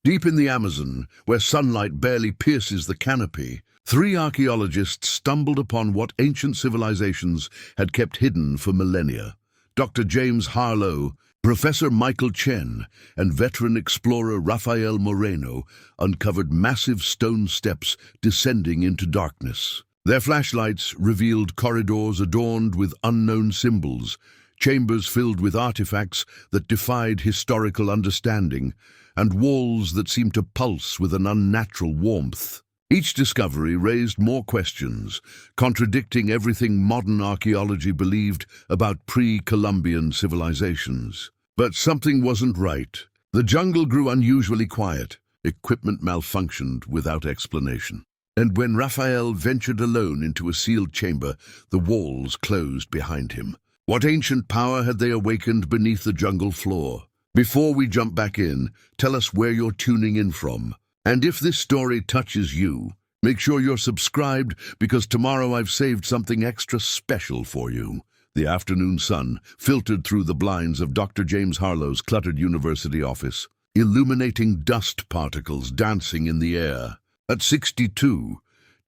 Deep in the Amazon, where sunlight barely pierces the canopy, three archaeologists stumbled upon what ancient civilizations had kept hidden for millennia. Dr. James Harlow, Professor Michael Chen, and veteran explorer Rafael Moreno uncovered massive stone steps descending into darkness. Their flashlights revealed corridors adorned with unknown symbols, chambers filled with artifacts that defied historical understanding, and walls that seemed to pulse with an unnatural warmth. Each discovery raised more questions, contradicting everything modern archaeology believed about pre-Columbian civilizations. But something wasn't right. The jungle grew unusually quiet. Equipment malfunctioned without explanation. And when Raphael ventured alone into a sealed chamber, the walls closed behind him. What ancient power had they awakened beneath the jungle floor? Before we jump back in, tell us where you're tuning in from. And if this story touches you, make sure you're subscribed, because tomorrow I've saved something extra special for you. The afternoon sun filtered through the blinds of Dr. James Harlow's cluttered university office, illuminating dust particles dancing in the air. At 62,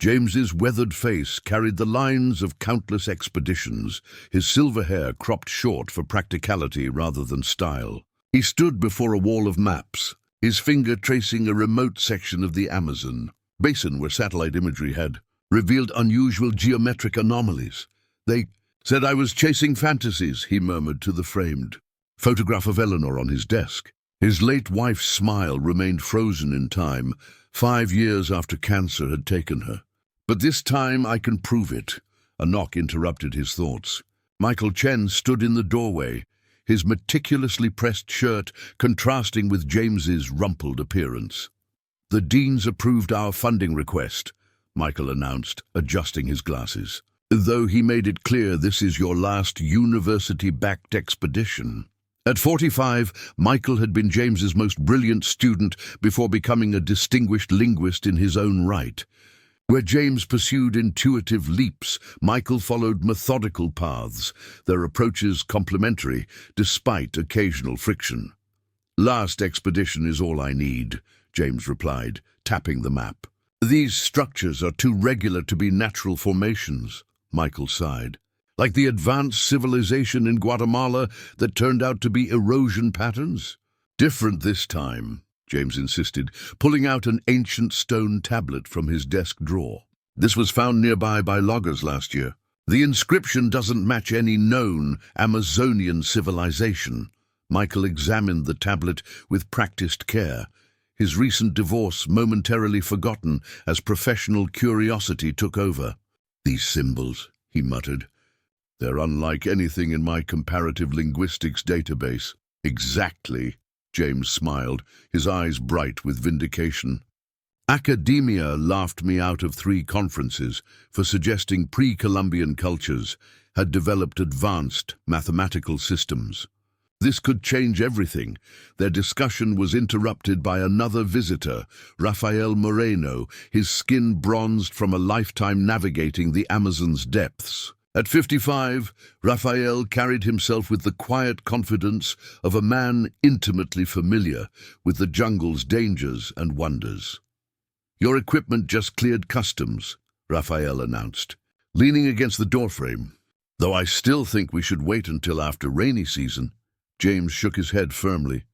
James's weathered face carried the lines of countless expeditions, his silver hair cropped short for practicality rather than style. He stood before a wall of maps, his finger tracing a remote section of the Amazon basin where satellite imagery had revealed unusual geometric anomalies. "They said I was chasing fantasies," he murmured to the framed photograph of Eleanor on his desk. His late wife's smile remained frozen in time, 5 years after cancer had taken her. "But this time I can prove it." A knock interrupted his thoughts. Michael Chen stood in the doorway, his meticulously pressed shirt contrasting with James's rumpled appearance. "The dean's approved our funding request," Michael announced, adjusting his glasses. "Though he made it clear this is your last university-backed expedition." At 45, Michael had been James's most brilliant student before becoming a distinguished linguist in his own right. Where James pursued intuitive leaps, Michael followed methodical paths, their approaches complementary despite occasional friction. "Last expedition is all I need," James replied, tapping the map. "These structures are too regular to be natural formations," Michael sighed. "Like the advanced civilization in Guatemala that turned out to be erosion patterns?" "Different this time," James insisted, pulling out an ancient stone tablet from his desk drawer. "This was found nearby by loggers last year. The inscription doesn't match any known Amazonian civilization." Michael examined the tablet with practiced care, his recent divorce momentarily forgotten as professional curiosity took over. "These symbols," he muttered. "They're unlike anything in my comparative linguistics database." "Exactly," James smiled, his eyes bright with vindication. "Academia laughed me out of 3 conferences for suggesting pre-Columbian cultures had developed advanced mathematical systems. This could change everything." Their discussion was interrupted by another visitor, Rafael Moreno, his skin bronzed from a lifetime navigating the Amazon's depths. At 55, Raphael carried himself with the quiet confidence of a man intimately familiar with the jungle's dangers and wonders. "Your equipment just cleared customs," Raphael announced, leaning against the doorframe. "Though I still think we should wait until after rainy season." James shook his head firmly.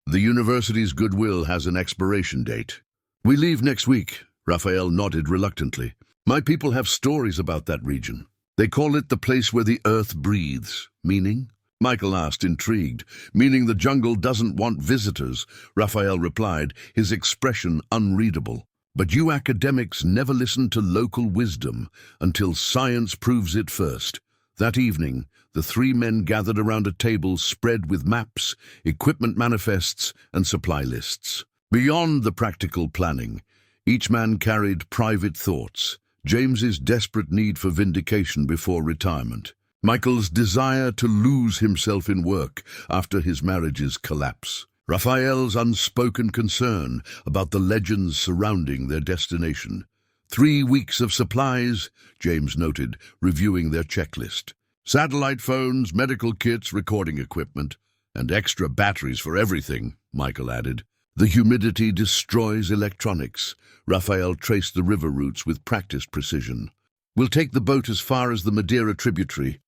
"The university's goodwill has an expiration date." "We leave next week," Raphael nodded reluctantly. "My people have stories about that region. They call it the place where the earth breathes." "Meaning?" Michael asked, intrigued. "Meaning the jungle doesn't want visitors," Raphael replied, his expression unreadable. "But you academics never listen to local wisdom until science proves it first." That evening, the 3 men gathered around a table spread with maps, equipment manifests, and supply lists. Beyond the practical planning, each man carried private thoughts. James's desperate need for vindication before retirement. Michael's desire to lose himself in work after his marriage's collapse. Raphael's unspoken concern about the legends surrounding their destination. 3 weeks of supplies, James noted, reviewing their checklist. Satellite phones, medical kits, recording equipment, and extra batteries for everything, Michael added. The humidity destroys electronics. Raphael traced the river routes with practiced precision. We'll take the boat as far as the Madeira tributary,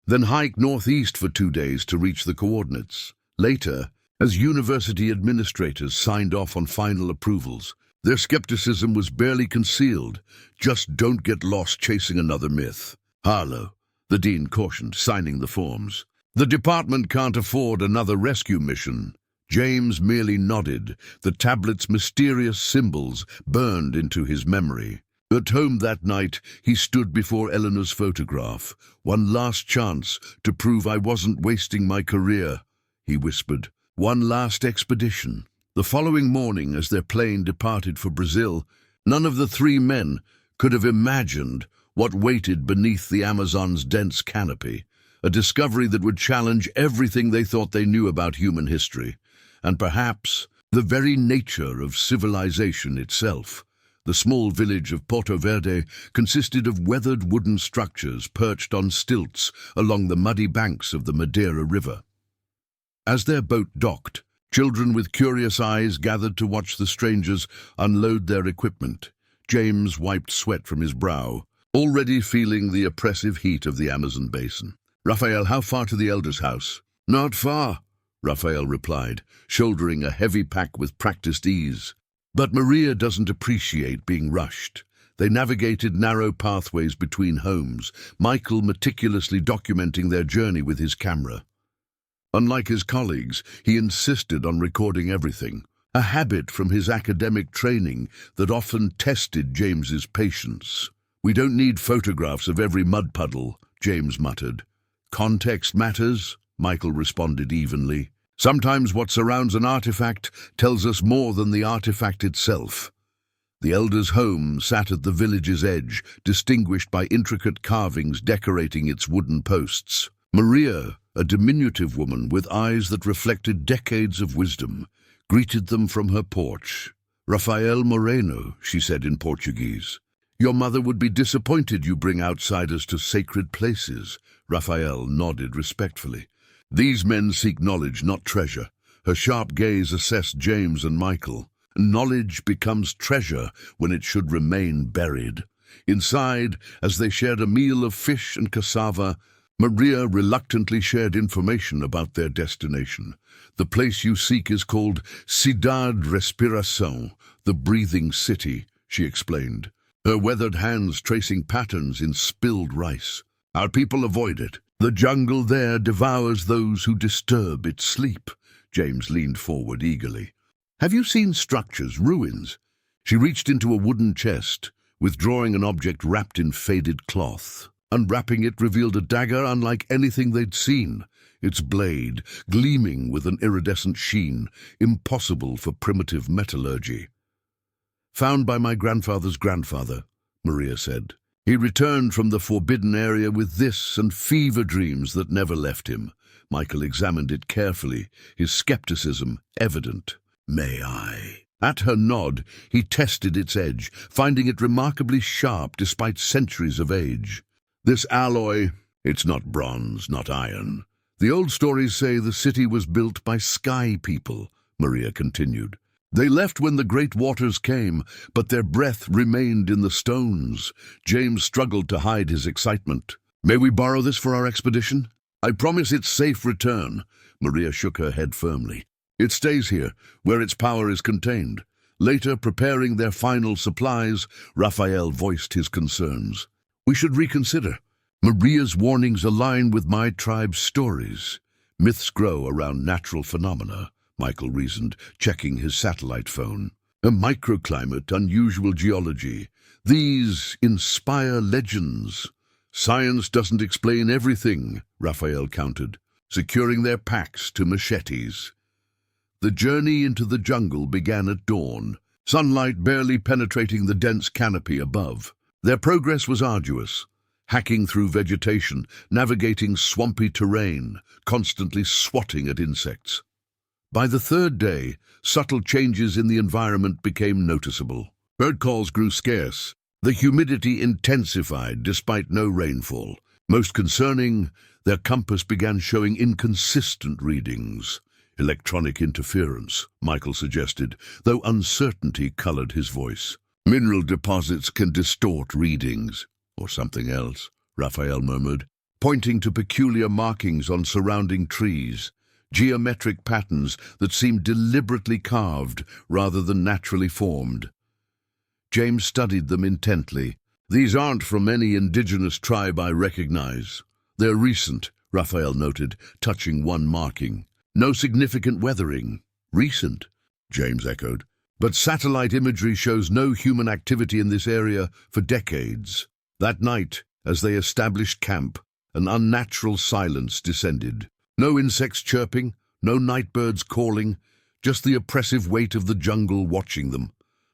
then hike northeast for 2 days to reach the coordinates. Later, as university administrators signed off on final approvals, their skepticism was barely concealed. Just don't get lost chasing another myth. Harlow, the dean cautioned, signing the forms. The department can't afford another rescue mission. James merely nodded. The tablet's mysterious symbols burned into his memory. At home that night, he stood before Eleanor's photograph. One last chance to prove I wasn't wasting my career, he whispered. One last expedition. The following morning, as their plane departed for Brazil, none of the 3 men could have imagined what waited beneath the Amazon's dense canopy, a discovery that would challenge everything they thought they knew about human history, and perhaps the very nature of civilization itself. The small village of Porto Verde consisted of weathered wooden structures perched on stilts along the muddy banks of the Madeira River. As their boat docked, children with curious eyes gathered to watch the strangers unload their equipment. James wiped sweat from his brow, already feeling the oppressive heat of the Amazon basin. Raphael, how far to the elder's house? Not far, Raphael replied, shouldering a heavy pack with practiced ease. But Maria doesn't appreciate being rushed. They navigated narrow pathways between homes, Michael meticulously documenting their journey with his camera. Unlike his colleagues, he insisted on recording everything, a habit from his academic training that often tested James's patience. We don't need photographs of every mud puddle, James muttered. Context matters, Michael responded evenly. Sometimes what surrounds an artifact tells us more than the artifact itself. The elder's home sat at the village's edge, distinguished by intricate carvings decorating its wooden posts. Maria, a diminutive woman with eyes that reflected decades of wisdom, greeted them from her porch. Rafael Moreno, she said in Portuguese. Your mother would be disappointed you bring outsiders to sacred places. Rafael nodded respectfully. These men seek knowledge, not treasure. Her sharp gaze assessed James and Michael. Knowledge becomes treasure when it should remain buried. Inside, as they shared a meal of fish and cassava, Maria reluctantly shared information about their destination. The place you seek is called Cidade Respiração, the breathing city, she explained, her weathered hands tracing patterns in spilled rice. Our people avoid it. The jungle there devours those who disturb its sleep. James leaned forward eagerly. Have you seen structures, ruins? She reached into a wooden chest, withdrawing an object wrapped in faded cloth. Unwrapping it revealed a dagger unlike anything they'd seen, its blade gleaming with an iridescent sheen, impossible for primitive metallurgy. Found by my grandfather's grandfather, Maria said. He returned from the forbidden area with this and fever dreams that never left him. Michael examined it carefully, his skepticism evident. May I? At her nod, he tested its edge, finding it remarkably sharp despite centuries of age. This alloy, it's not bronze, not iron. The old stories say the city was built by sky people, Maria continued. They left when the great waters came, but their breath remained in the stones. James struggled to hide his excitement. May we borrow this for our expedition? I promise its safe return. Maria shook her head firmly. It stays here, where its power is contained. Later, preparing their final supplies, Raphael voiced his concerns. We should reconsider. Maria's warnings align with my tribe's stories. Myths grow around natural phenomena, Michael reasoned, checking his satellite phone. A microclimate, unusual geology. These inspire legends. Science doesn't explain everything, Raphael countered, securing their packs to machetes. The journey into the jungle began at dawn, sunlight barely penetrating the dense canopy above. Their progress was arduous, hacking through vegetation, navigating swampy terrain, constantly swatting at insects. By the 3rd day, subtle changes in the environment became noticeable. Bird calls grew scarce. The humidity intensified despite no rainfall. Most concerning, their compass began showing inconsistent readings. Electronic interference, Michael suggested, though uncertainty colored his voice. Mineral deposits can distort readings. Or something else, Raphael murmured, pointing to peculiar markings on surrounding trees, geometric patterns that seemed deliberately carved rather than naturally formed. James studied them intently. These aren't from any indigenous tribe I recognize. They're recent, Raphael noted, touching one marking. No significant weathering. Recent, James echoed. But satellite imagery shows no human activity in this area for decades. That night, as they established camp, an unnatural silence descended. No insects chirping, no night birds calling, just the oppressive weight of the jungle watching them.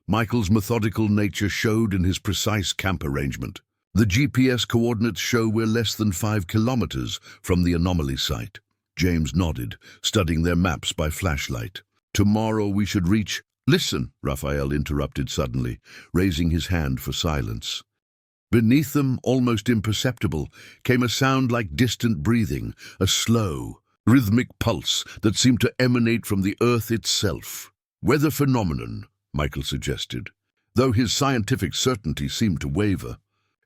Michael's methodical nature showed in his precise camp arrangement. The GPS coordinates show we're less than 5 kilometers from the anomaly site. James nodded, studying their maps by flashlight. Tomorrow we should reach... Listen, Raphael interrupted suddenly, raising his hand for silence. Beneath them, almost imperceptible, came a sound like distant breathing, a slow, rhythmic pulse that seemed to emanate from the earth itself. Weather phenomenon, Michael suggested, though his scientific certainty seemed to waver.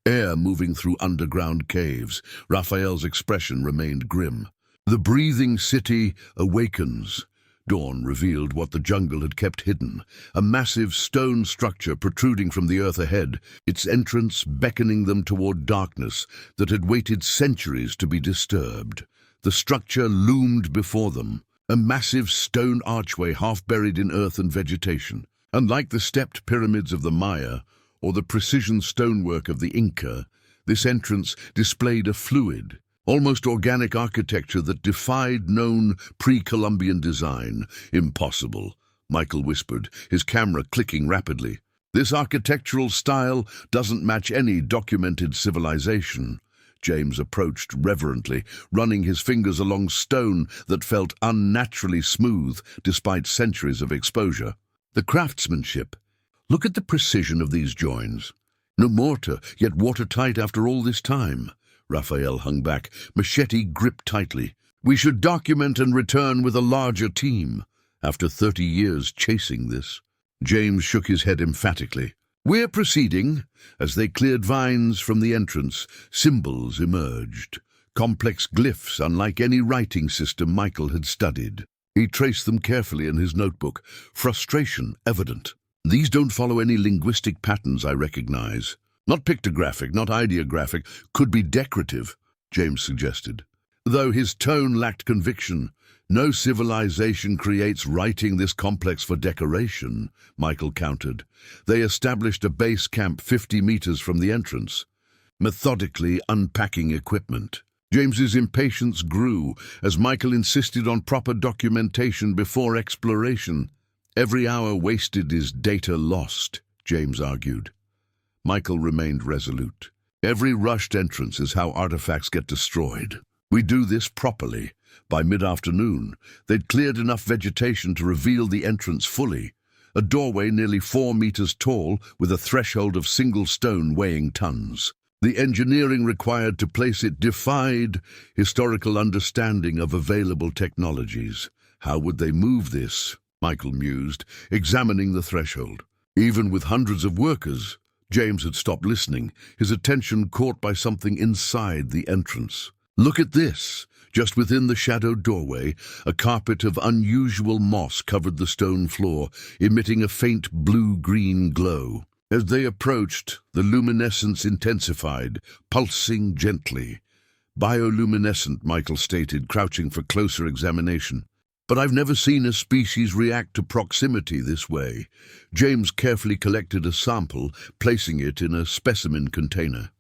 Air moving through underground caves, Raphael's expression remained grim. The breathing city awakens. Dawn revealed what the jungle had kept hidden, a massive stone structure protruding from the earth ahead, its entrance beckoning them toward darkness that had waited centuries to be disturbed. The structure loomed before them, a massive stone archway half buried in earth and vegetation. Unlike the stepped pyramids of the Maya or the precision stonework of the Inca, this entrance displayed a fluid, almost organic architecture that defied known pre-Columbian design. Impossible, Michael whispered, his camera clicking rapidly. This architectural style doesn't match any documented civilization. James approached reverently, running his fingers along stone that felt unnaturally smooth despite centuries of exposure. The craftsmanship. Look at the precision of these joins. No mortar, yet watertight after all this time. Raphael hung back, machete gripped tightly. We should document and return with a larger team. After 30 years chasing this. James shook his head emphatically. We're proceeding. As they cleared vines from the entrance, symbols emerged. Complex glyphs unlike any writing system Michael had studied. He traced them carefully in his notebook, frustration evident. These don't follow any linguistic patterns I recognize. Not pictographic, not ideographic, could be decorative, James suggested. Though his tone lacked conviction. No civilization creates writing this complex for decoration, Michael countered. They established a base camp 50 meters from the entrance, methodically unpacking equipment. James's impatience grew as Michael insisted on proper documentation before exploration. Every hour wasted is data lost, James argued. Michael remained resolute. Every rushed entrance is how artifacts get destroyed. We do this properly. By mid-afternoon, they'd cleared enough vegetation to reveal the entrance fully, a doorway nearly 4 meters tall with a threshold of single stone weighing tons. The engineering required to place it defied historical understanding of available technologies. How would they move this? Michael mused, examining the threshold. Even with hundreds of workers, James had stopped listening, his attention caught by something inside the entrance. Look at this. Just within the shadowed doorway, a carpet of unusual moss covered the stone floor, emitting a faint blue-green glow. As they approached, the luminescence intensified, pulsing gently. Bioluminescent, Michael stated, crouching for closer examination. But I've never seen a species react to proximity this way. James carefully collected a sample, placing it in a specimen container.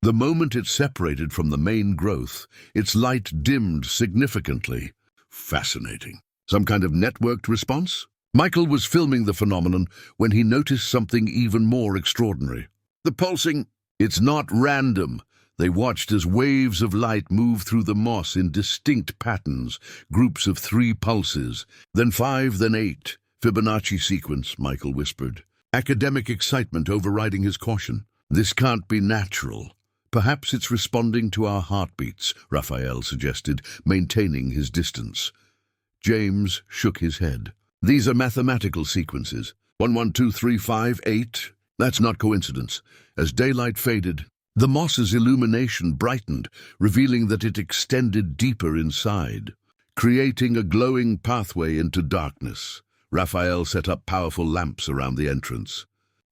The moment it separated from the main growth, its light dimmed significantly. Fascinating. Some kind of networked response? Michael was filming the phenomenon when he noticed something even more extraordinary. The pulsing. It's not random. They watched as waves of light moved through the moss in distinct patterns, groups of 3 pulses, then 5, then 8. Fibonacci sequence, Michael whispered. Academic excitement overriding his caution. This can't be natural. Perhaps it's responding to our heartbeats, Raphael suggested, maintaining his distance. James shook his head. These are mathematical sequences. 1, 1, 2, 3, 5, 8. That's not coincidence. As daylight faded, the moss's illumination brightened, revealing that it extended deeper inside, creating a glowing pathway into darkness. Raphael set up powerful lamps around the entrance.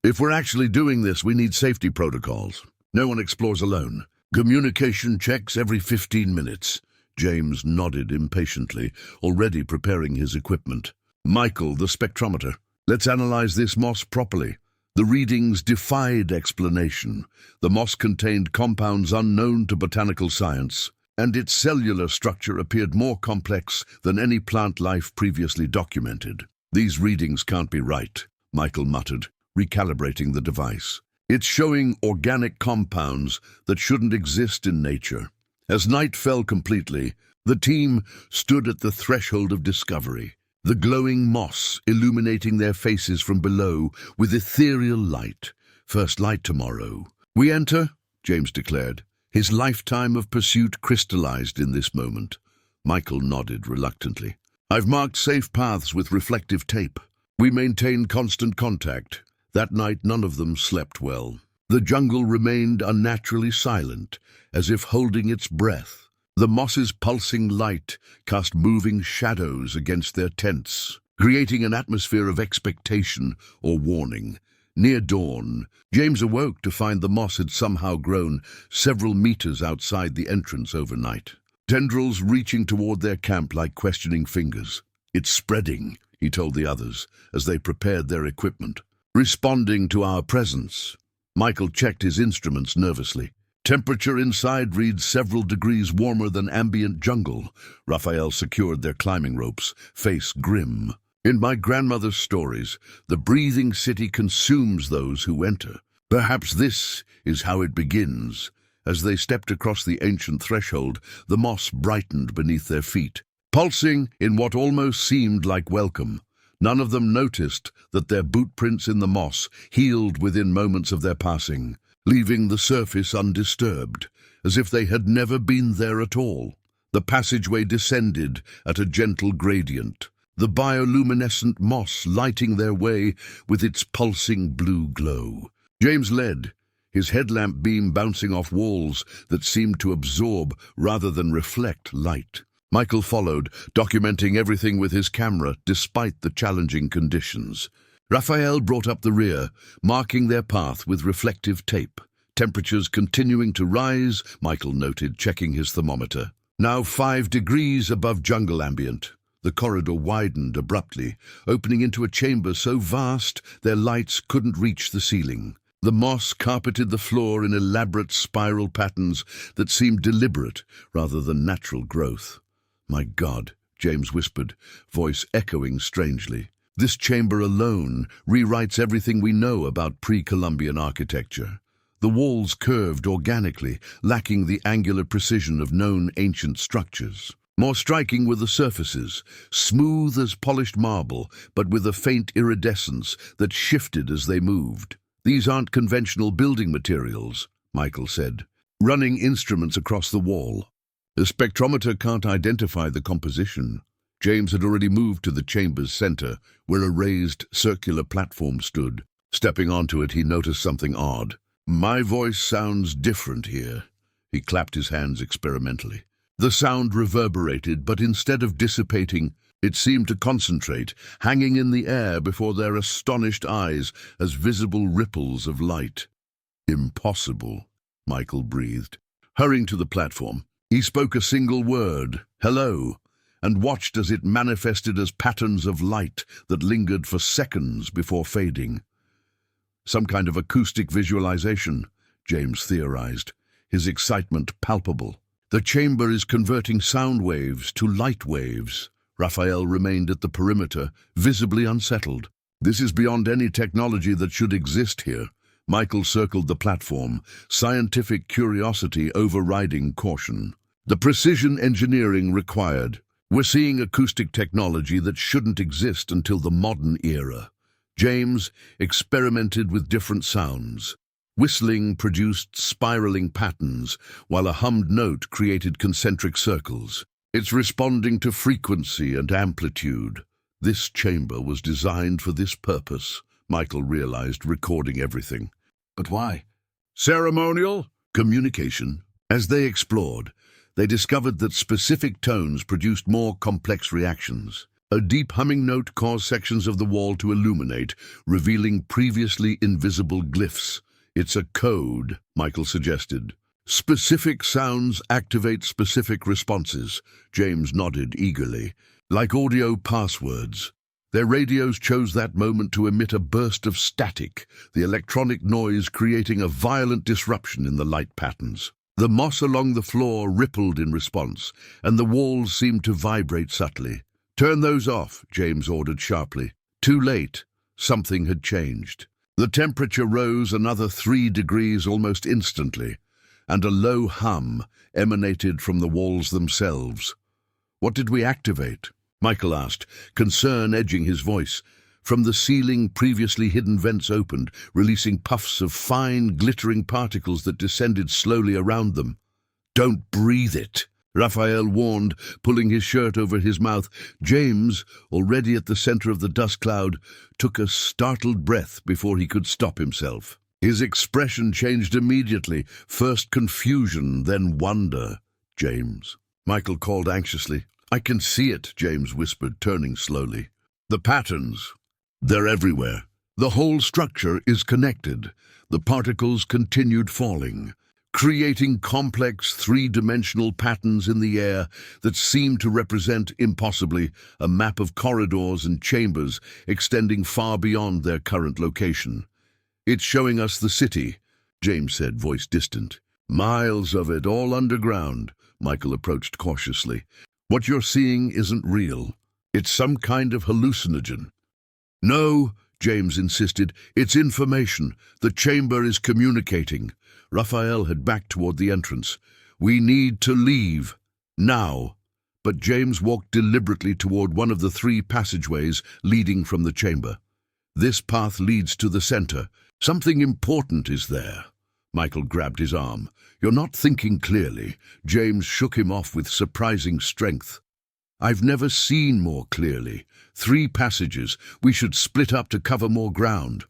If we're actually doing this, we need safety protocols. No one explores alone. Communication checks every 15 minutes. James nodded impatiently, already preparing his equipment. Michael, the spectrometer. Let's analyze this moss properly. The readings defied explanation. The moss contained compounds unknown to botanical science, and its cellular structure appeared more complex than any plant life previously documented. These readings can't be right, Michael muttered, recalibrating the device. It's showing organic compounds that shouldn't exist in nature. As night fell completely, the team stood at the threshold of discovery, the glowing moss illuminating their faces from below with ethereal light. First light tomorrow. We enter, James declared. His lifetime of pursuit crystallized in this moment. Michael nodded reluctantly. I've marked safe paths with reflective tape. We maintain constant contact. That night none of them slept well. The jungle remained unnaturally silent, as if holding its breath. The moss's pulsing light cast moving shadows against their tents, creating an atmosphere of expectation or warning. Near dawn, James awoke to find the moss had somehow grown several meters outside the entrance overnight. Tendrils reaching toward their camp like questioning fingers. It's spreading, he told the others, as they prepared their equipment. Responding to our presence. Michael checked his instruments nervously. Temperature inside reads several degrees warmer than ambient jungle. Raphael secured their climbing ropes, face grim. In my grandmother's stories, the breathing city consumes those who enter. Perhaps this is how it begins. As they stepped across the ancient threshold, the moss brightened beneath their feet, pulsing in what almost seemed like welcome. None of them noticed that their boot prints in the moss healed within moments of their passing, leaving the surface undisturbed, as if they had never been there at all. The passageway descended at a gentle gradient, the bioluminescent moss lighting their way with its pulsing blue glow. James led, his headlamp beam bouncing off walls that seemed to absorb rather than reflect light. Michael followed, documenting everything with his camera despite the challenging conditions. Raphael brought up the rear, marking their path with reflective tape. Temperatures continuing to rise, Michael noted, checking his thermometer. Now 5 degrees above jungle ambient. The corridor widened abruptly, opening into a chamber so vast their lights couldn't reach the ceiling. The moss carpeted the floor in elaborate spiral patterns that seemed deliberate rather than natural growth. My God, James whispered, voice echoing strangely. This chamber alone rewrites everything we know about pre-Columbian architecture. The walls curved organically, lacking the angular precision of known ancient structures. More striking were the surfaces, smooth as polished marble, but with a faint iridescence that shifted as they moved. These aren't conventional building materials, Michael said, running instruments across the wall. The spectrometer can't identify the composition. James had already moved to the chamber's center, where a raised circular platform stood. Stepping onto it, he noticed something odd. My voice sounds different here. He clapped his hands experimentally. The sound reverberated, but instead of dissipating, it seemed to concentrate, hanging in the air before their astonished eyes as visible ripples of light. Impossible, Michael breathed. Hurrying to the platform, he spoke a single word, hello, and watched as it manifested as patterns of light that lingered for seconds before fading. Some kind of acoustic visualization, James theorized, his excitement palpable. The chamber is converting sound waves to light waves. Raphael remained at the perimeter, visibly unsettled. This is beyond any technology that should exist here. Michael circled the platform, scientific curiosity overriding caution. The precision engineering required. We're seeing acoustic technology that shouldn't exist until the modern era. James experimented with different sounds. Whistling produced spiraling patterns, while a hummed note created concentric circles. It's responding to frequency and amplitude. This chamber was designed for this purpose, Michael realized, recording everything. But why? Ceremonial? Communication. As they explored, they discovered that specific tones produced more complex reactions. A deep humming note caused sections of the wall to illuminate, revealing previously invisible glyphs. It's a code, Michael suggested. Specific sounds activate specific responses. James nodded eagerly. Like audio passwords. Their radios chose that moment to emit a burst of static, the electronic noise creating a violent disruption in the light patterns. The moss along the floor rippled in response, and the walls seemed to vibrate subtly. "Turn those off," James ordered sharply. Too late. Something had changed. The temperature rose another 3 degrees almost instantly, and a low hum emanated from the walls themselves. "What did we activate?" Michael asked, concern edging his voice. From the ceiling, previously hidden vents opened, releasing puffs of fine, glittering particles that descended slowly around them. "Don't breathe it," Raphael warned, pulling his shirt over his mouth. James, already at the center of the dust cloud, took a startled breath before he could stop himself. His expression changed immediately, first confusion, then wonder. "James," Michael called anxiously. "I can see it," James whispered, turning slowly. "The patterns. They're everywhere. The whole structure is connected." The particles continued falling, creating complex three-dimensional patterns in the air that seemed to represent, impossibly, a map of corridors and chambers extending far beyond their current location. "It's showing us the city," James said, voice distant. "Miles of it, all underground." Michael approached cautiously. "What you're seeing isn't real. It's some kind of hallucinogen." "No," James insisted. "It's information. The chamber is communicating." Raphael had backed toward the entrance. "We need to leave. Now." But James walked deliberately toward one of the 3 passageways leading from the chamber. "This path leads to the center. Something important is there." Michael grabbed his arm. "You're not thinking clearly." James shook him off with surprising strength. "I've never seen more clearly. 3 passages. We should split up to cover more ground."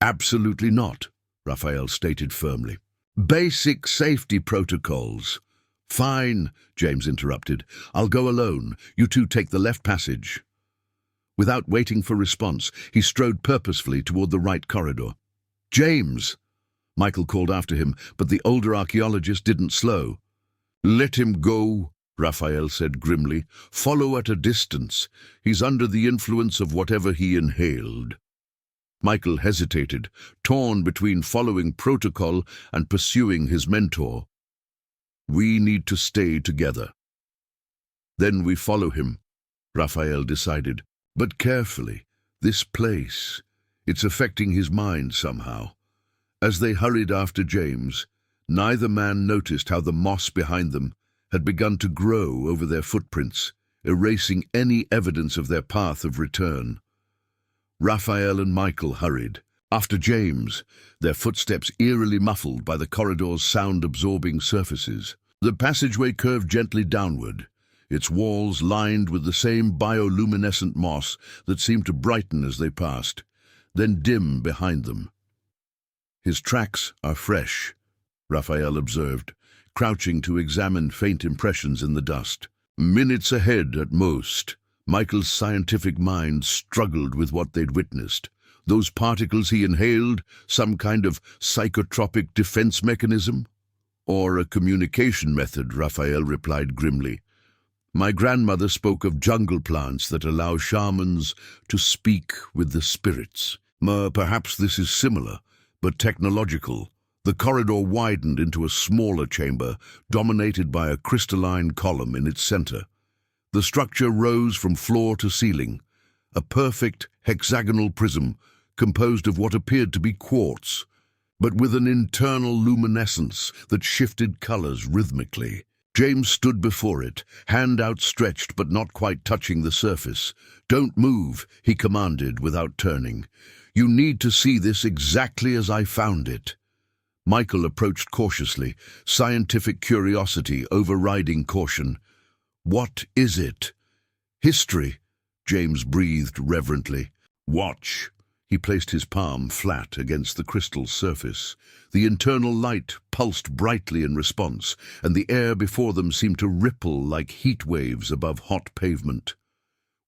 "Absolutely not," Raphael stated firmly. "Basic safety protocols." "Fine," James interrupted. "I'll go alone. You two take the left passage." Without waiting for response, he strode purposefully toward the right corridor. "James!" Michael called after him, but the older archaeologist didn't slow. "Let him go," Raphael said grimly. "Follow at a distance. He's under the influence of whatever he inhaled." Michael hesitated, torn between following protocol and pursuing his mentor. "We need to stay together." "Then we follow him," Raphael decided. "But carefully. This place, it's affecting his mind somehow." As they hurried after James, neither man noticed how the moss behind them had begun to grow over their footprints, erasing any evidence of their path of return. Raphael and Michael hurried. After James, their footsteps eerily muffled by the corridor's sound-absorbing surfaces. The passageway curved gently downward, its walls lined with the same bioluminescent moss that seemed to brighten as they passed, then dim behind them. "His tracks are fresh," Raphael observed, crouching to examine faint impressions in the dust. "Minutes ahead at most." Michael's scientific mind struggled with what they'd witnessed. Those particles he inhaled, some kind of psychotropic defense mechanism? "Or a communication method," Raphael replied grimly. "My grandmother spoke of jungle plants that allow shamans to speak with the spirits. Perhaps this is similar, but technological." The corridor widened into a smaller chamber, dominated by a crystalline column in its center. The structure rose from floor to ceiling, a perfect hexagonal prism composed of what appeared to be quartz, but with an internal luminescence that shifted colors rhythmically. James stood before it, hand outstretched but not quite touching the surface. "Don't move," he commanded without turning. "You need to see this exactly as I found it." Michael approached cautiously, scientific curiosity overriding caution. What is it? History, James breathed reverently. Watch. He placed his palm flat against the crystal's surface. The internal light pulsed brightly in response, and the air before them seemed to ripple like heat waves above hot pavement.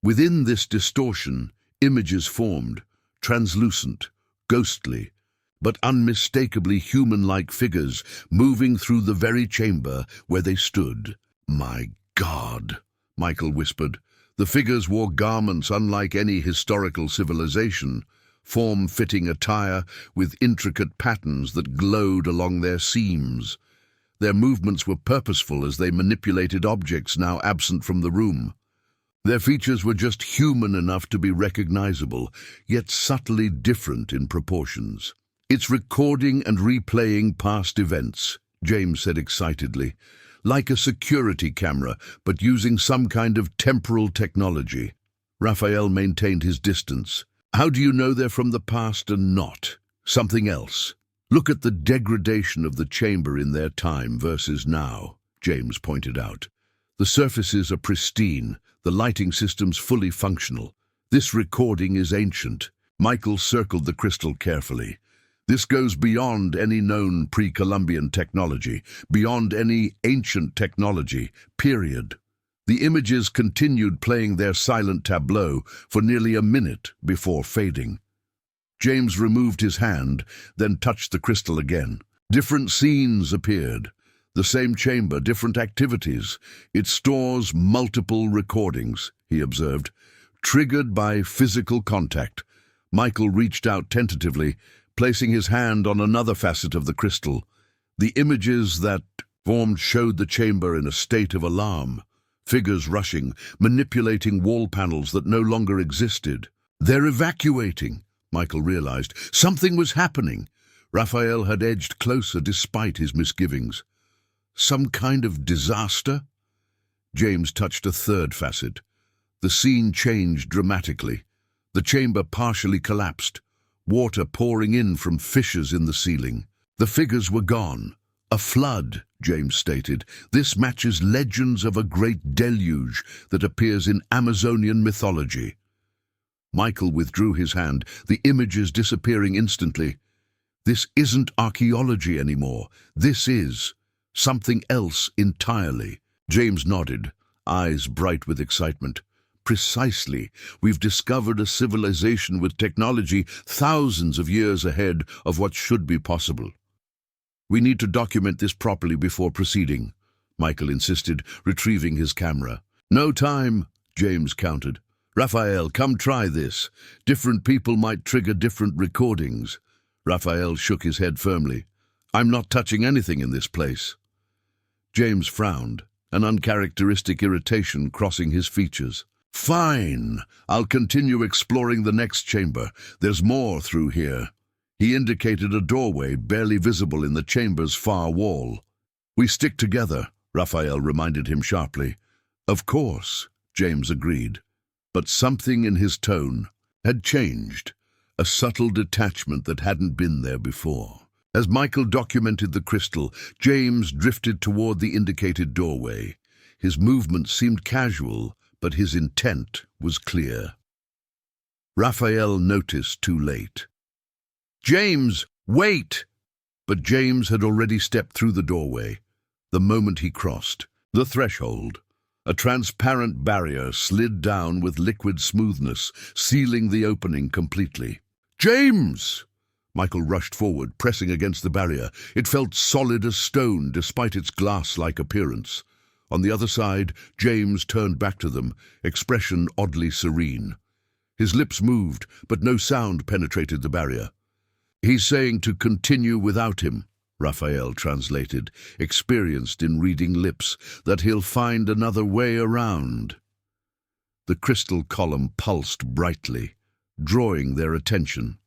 Within this distortion, images formed, translucent, ghostly, but unmistakably human-like figures moving through the very chamber where they stood. "My God," Michael whispered. The figures wore garments unlike any historical civilization, form-fitting attire with intricate patterns that glowed along their seams. Their movements were purposeful as they manipulated objects now absent from the room. Their features were just human enough to be recognizable, yet subtly different in proportions. "It's recording and replaying past events," James said excitedly. "Like a security camera, but using some kind of temporal technology." Raphael maintained his distance. "How do you know they're from the past and not something else? Look at the degradation of the chamber in their time versus now," James pointed out. "The surfaces are pristine, the lighting systems fully functional. This recording is ancient." Michael circled the crystal carefully. "This goes beyond any known pre-Columbian technology, beyond any ancient technology, period." The images continued playing their silent tableau for nearly a minute before fading. James removed his hand, then touched the crystal again. Different scenes appeared. The same chamber, different activities. "It stores multiple recordings," he observed, "triggered by physical contact." Michael reached out tentatively, placing his hand on another facet of the crystal. The images that formed showed the chamber in a state of alarm. Figures rushing, manipulating wall panels that no longer existed. "They're evacuating," Michael realized. Something was happening. Raphael had edged closer despite his misgivings. Some kind of disaster? James touched a third facet. The scene changed dramatically. The chamber partially collapsed, water pouring in from fissures in the ceiling. The figures were gone. "A flood," James stated. "This matches legends of a great deluge that appears in Amazonian mythology." Michael withdrew his hand, the images disappearing instantly. "This isn't archaeology anymore. This is something else entirely." James nodded, eyes bright with excitement. "Precisely. We've discovered a civilization with technology thousands of years ahead of what should be possible. We need to document this properly before proceeding," Michael insisted, retrieving his camera. "No time," James countered. "Raphael, come try this. Different people might trigger different recordings." Raphael shook his head firmly. "I'm not touching anything in this place." James frowned, an uncharacteristic irritation crossing his features. "Fine. I'll continue exploring the next chamber. There's more through here." He indicated a doorway barely visible in the chamber's far wall. "We stick together," Raphael reminded him sharply. "Of course," James agreed. But something in his tone had changed, a subtle detachment that hadn't been there before. As Michael documented the crystal, James drifted toward the indicated doorway. His movement seemed casual, but his intent was clear. Raphael noticed too late. "James, wait!" But James had already stepped through the doorway. The moment he crossed the threshold, a transparent barrier slid down with liquid smoothness, sealing the opening completely. "James!" Michael rushed forward, pressing against the barrier. It felt solid as stone, despite its glass-like appearance. On the other side, James turned back to them, expression oddly serene. His lips moved, but no sound penetrated the barrier. "He's saying to continue without him," Raphael translated, experienced in reading lips, "that he'll find another way around." The crystal column pulsed brightly, drawing their attention.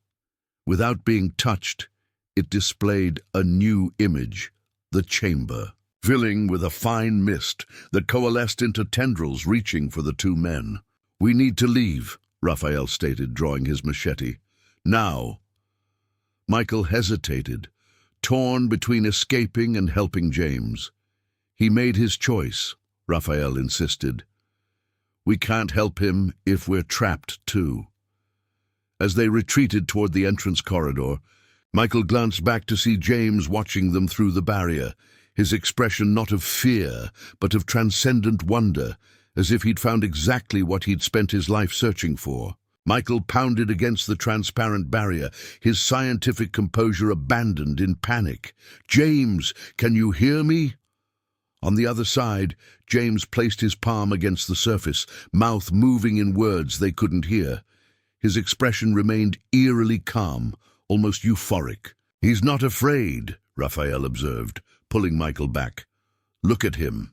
Without being touched, it displayed a new image, the chamber, filling with a fine mist that coalesced into tendrils reaching for the two men. "We need to leave," Raphael stated, drawing his machete. "Now." Michael hesitated, torn between escaping and helping James. He made his choice, Raphael insisted. "We can't help him if we're trapped too." As they retreated toward the entrance corridor, Michael glanced back to see James watching them through the barrier, his expression not of fear, but of transcendent wonder, as if he'd found exactly what he'd spent his life searching for. Michael pounded against the transparent barrier, his scientific composure abandoned in panic. "James, can you hear me?" On the other side, James placed his palm against the surface, mouth moving in words they couldn't hear. His expression remained eerily calm, almost euphoric. "He's not afraid," Raphael observed, pulling Michael back. "Look at him."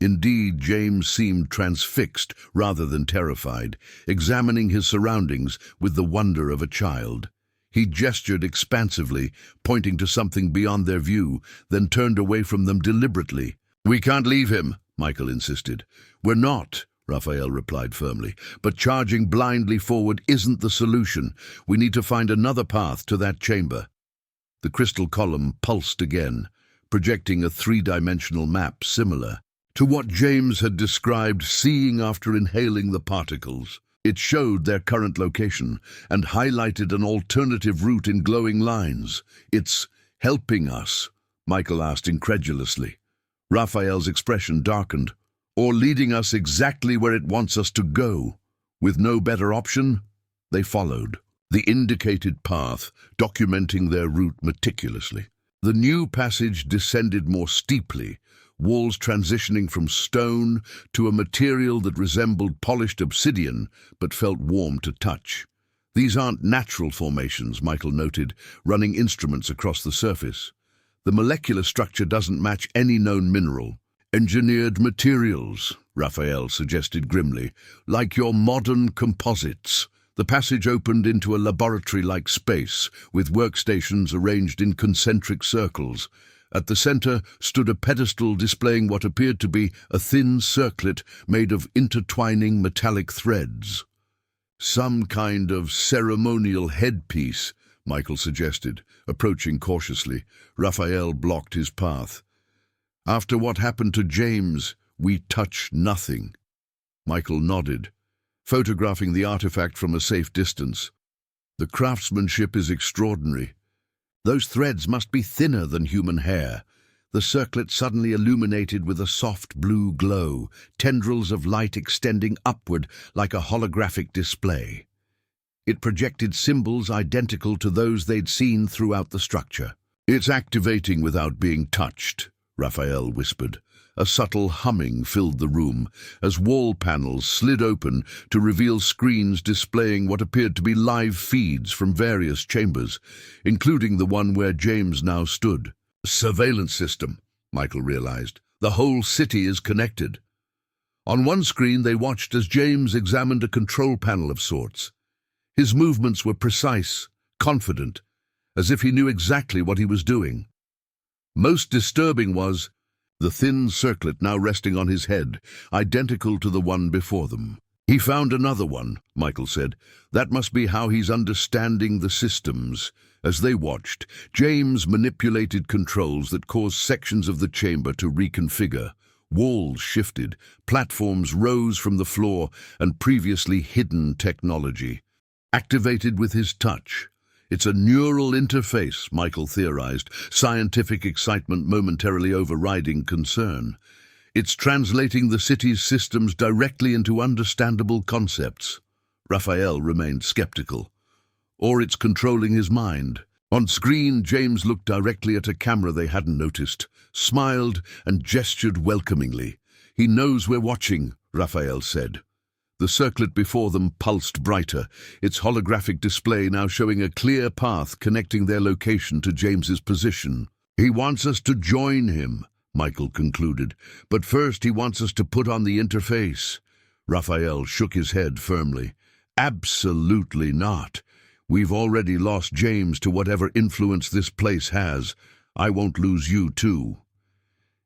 Indeed, James seemed transfixed rather than terrified, examining his surroundings with the wonder of a child. He gestured expansively, pointing to something beyond their view, then turned away from them deliberately. "We can't leave him," Michael insisted. "We're not," Raphael replied firmly, "but charging blindly forward isn't the solution. We need to find another path to that chamber." The crystal column pulsed again, projecting a three-dimensional map similar to what James had described seeing after inhaling the particles. It showed their current location and highlighted an alternative route in glowing lines. "It's helping us?" Michael asked incredulously. Raphael's expression darkened. "Or leading us exactly where it wants us to go? With no better option?" They followed the indicated path, documenting their route meticulously. The new passage descended more steeply, walls transitioning from stone to a material that resembled polished obsidian but felt warm to touch. "These aren't natural formations," Michael noted, running instruments across the surface. "The molecular structure doesn't match any known mineral." "Engineered materials," Raphael suggested grimly, "like your modern composites." The passage opened into a laboratory-like space, with workstations arranged in concentric circles. At the center stood a pedestal displaying what appeared to be a thin circlet made of intertwining metallic threads. "Some kind of ceremonial headpiece," Michael suggested, approaching cautiously. Raphael blocked his path. "After what happened to James, we touch nothing." Michael nodded, photographing the artifact from a safe distance. "The craftsmanship is extraordinary. Those threads must be thinner than human hair." The circlet suddenly illuminated with a soft blue glow, tendrils of light extending upward like a holographic display. It projected symbols identical to those they'd seen throughout the structure. "It's activating without being touched," Raphael whispered. A subtle humming filled the room as wall panels slid open to reveal screens displaying what appeared to be live feeds from various chambers, including the one where James now stood. "Surveillance system," Michael realized. "The whole city is connected." On one screen they watched as James examined a control panel of sorts. His movements were precise, confident, as if he knew exactly what he was doing. Most disturbing was the thin circlet now resting on his head, identical to the one before them. "He found another one," Michael said. "That must be how he's understanding the systems." As they watched, James manipulated controls that caused sections of the chamber to reconfigure. Walls shifted, platforms rose from the floor, and previously hidden technology activated with his touch. "It's a neural interface," Michael theorized, scientific excitement momentarily overriding concern. "It's translating the city's systems directly into understandable concepts." Raphael remained skeptical. "Or it's controlling his mind." On screen, James looked directly at a camera they hadn't noticed, smiled and gestured welcomingly. "He knows we're watching," Raphael said. The circlet before them pulsed brighter, its holographic display now showing a clear path connecting their location to James's position. "He wants us to join him," Michael concluded, "but first he wants us to put on the interface." Raphael shook his head firmly. "Absolutely not. We've already lost James to whatever influence this place has. I won't lose you too."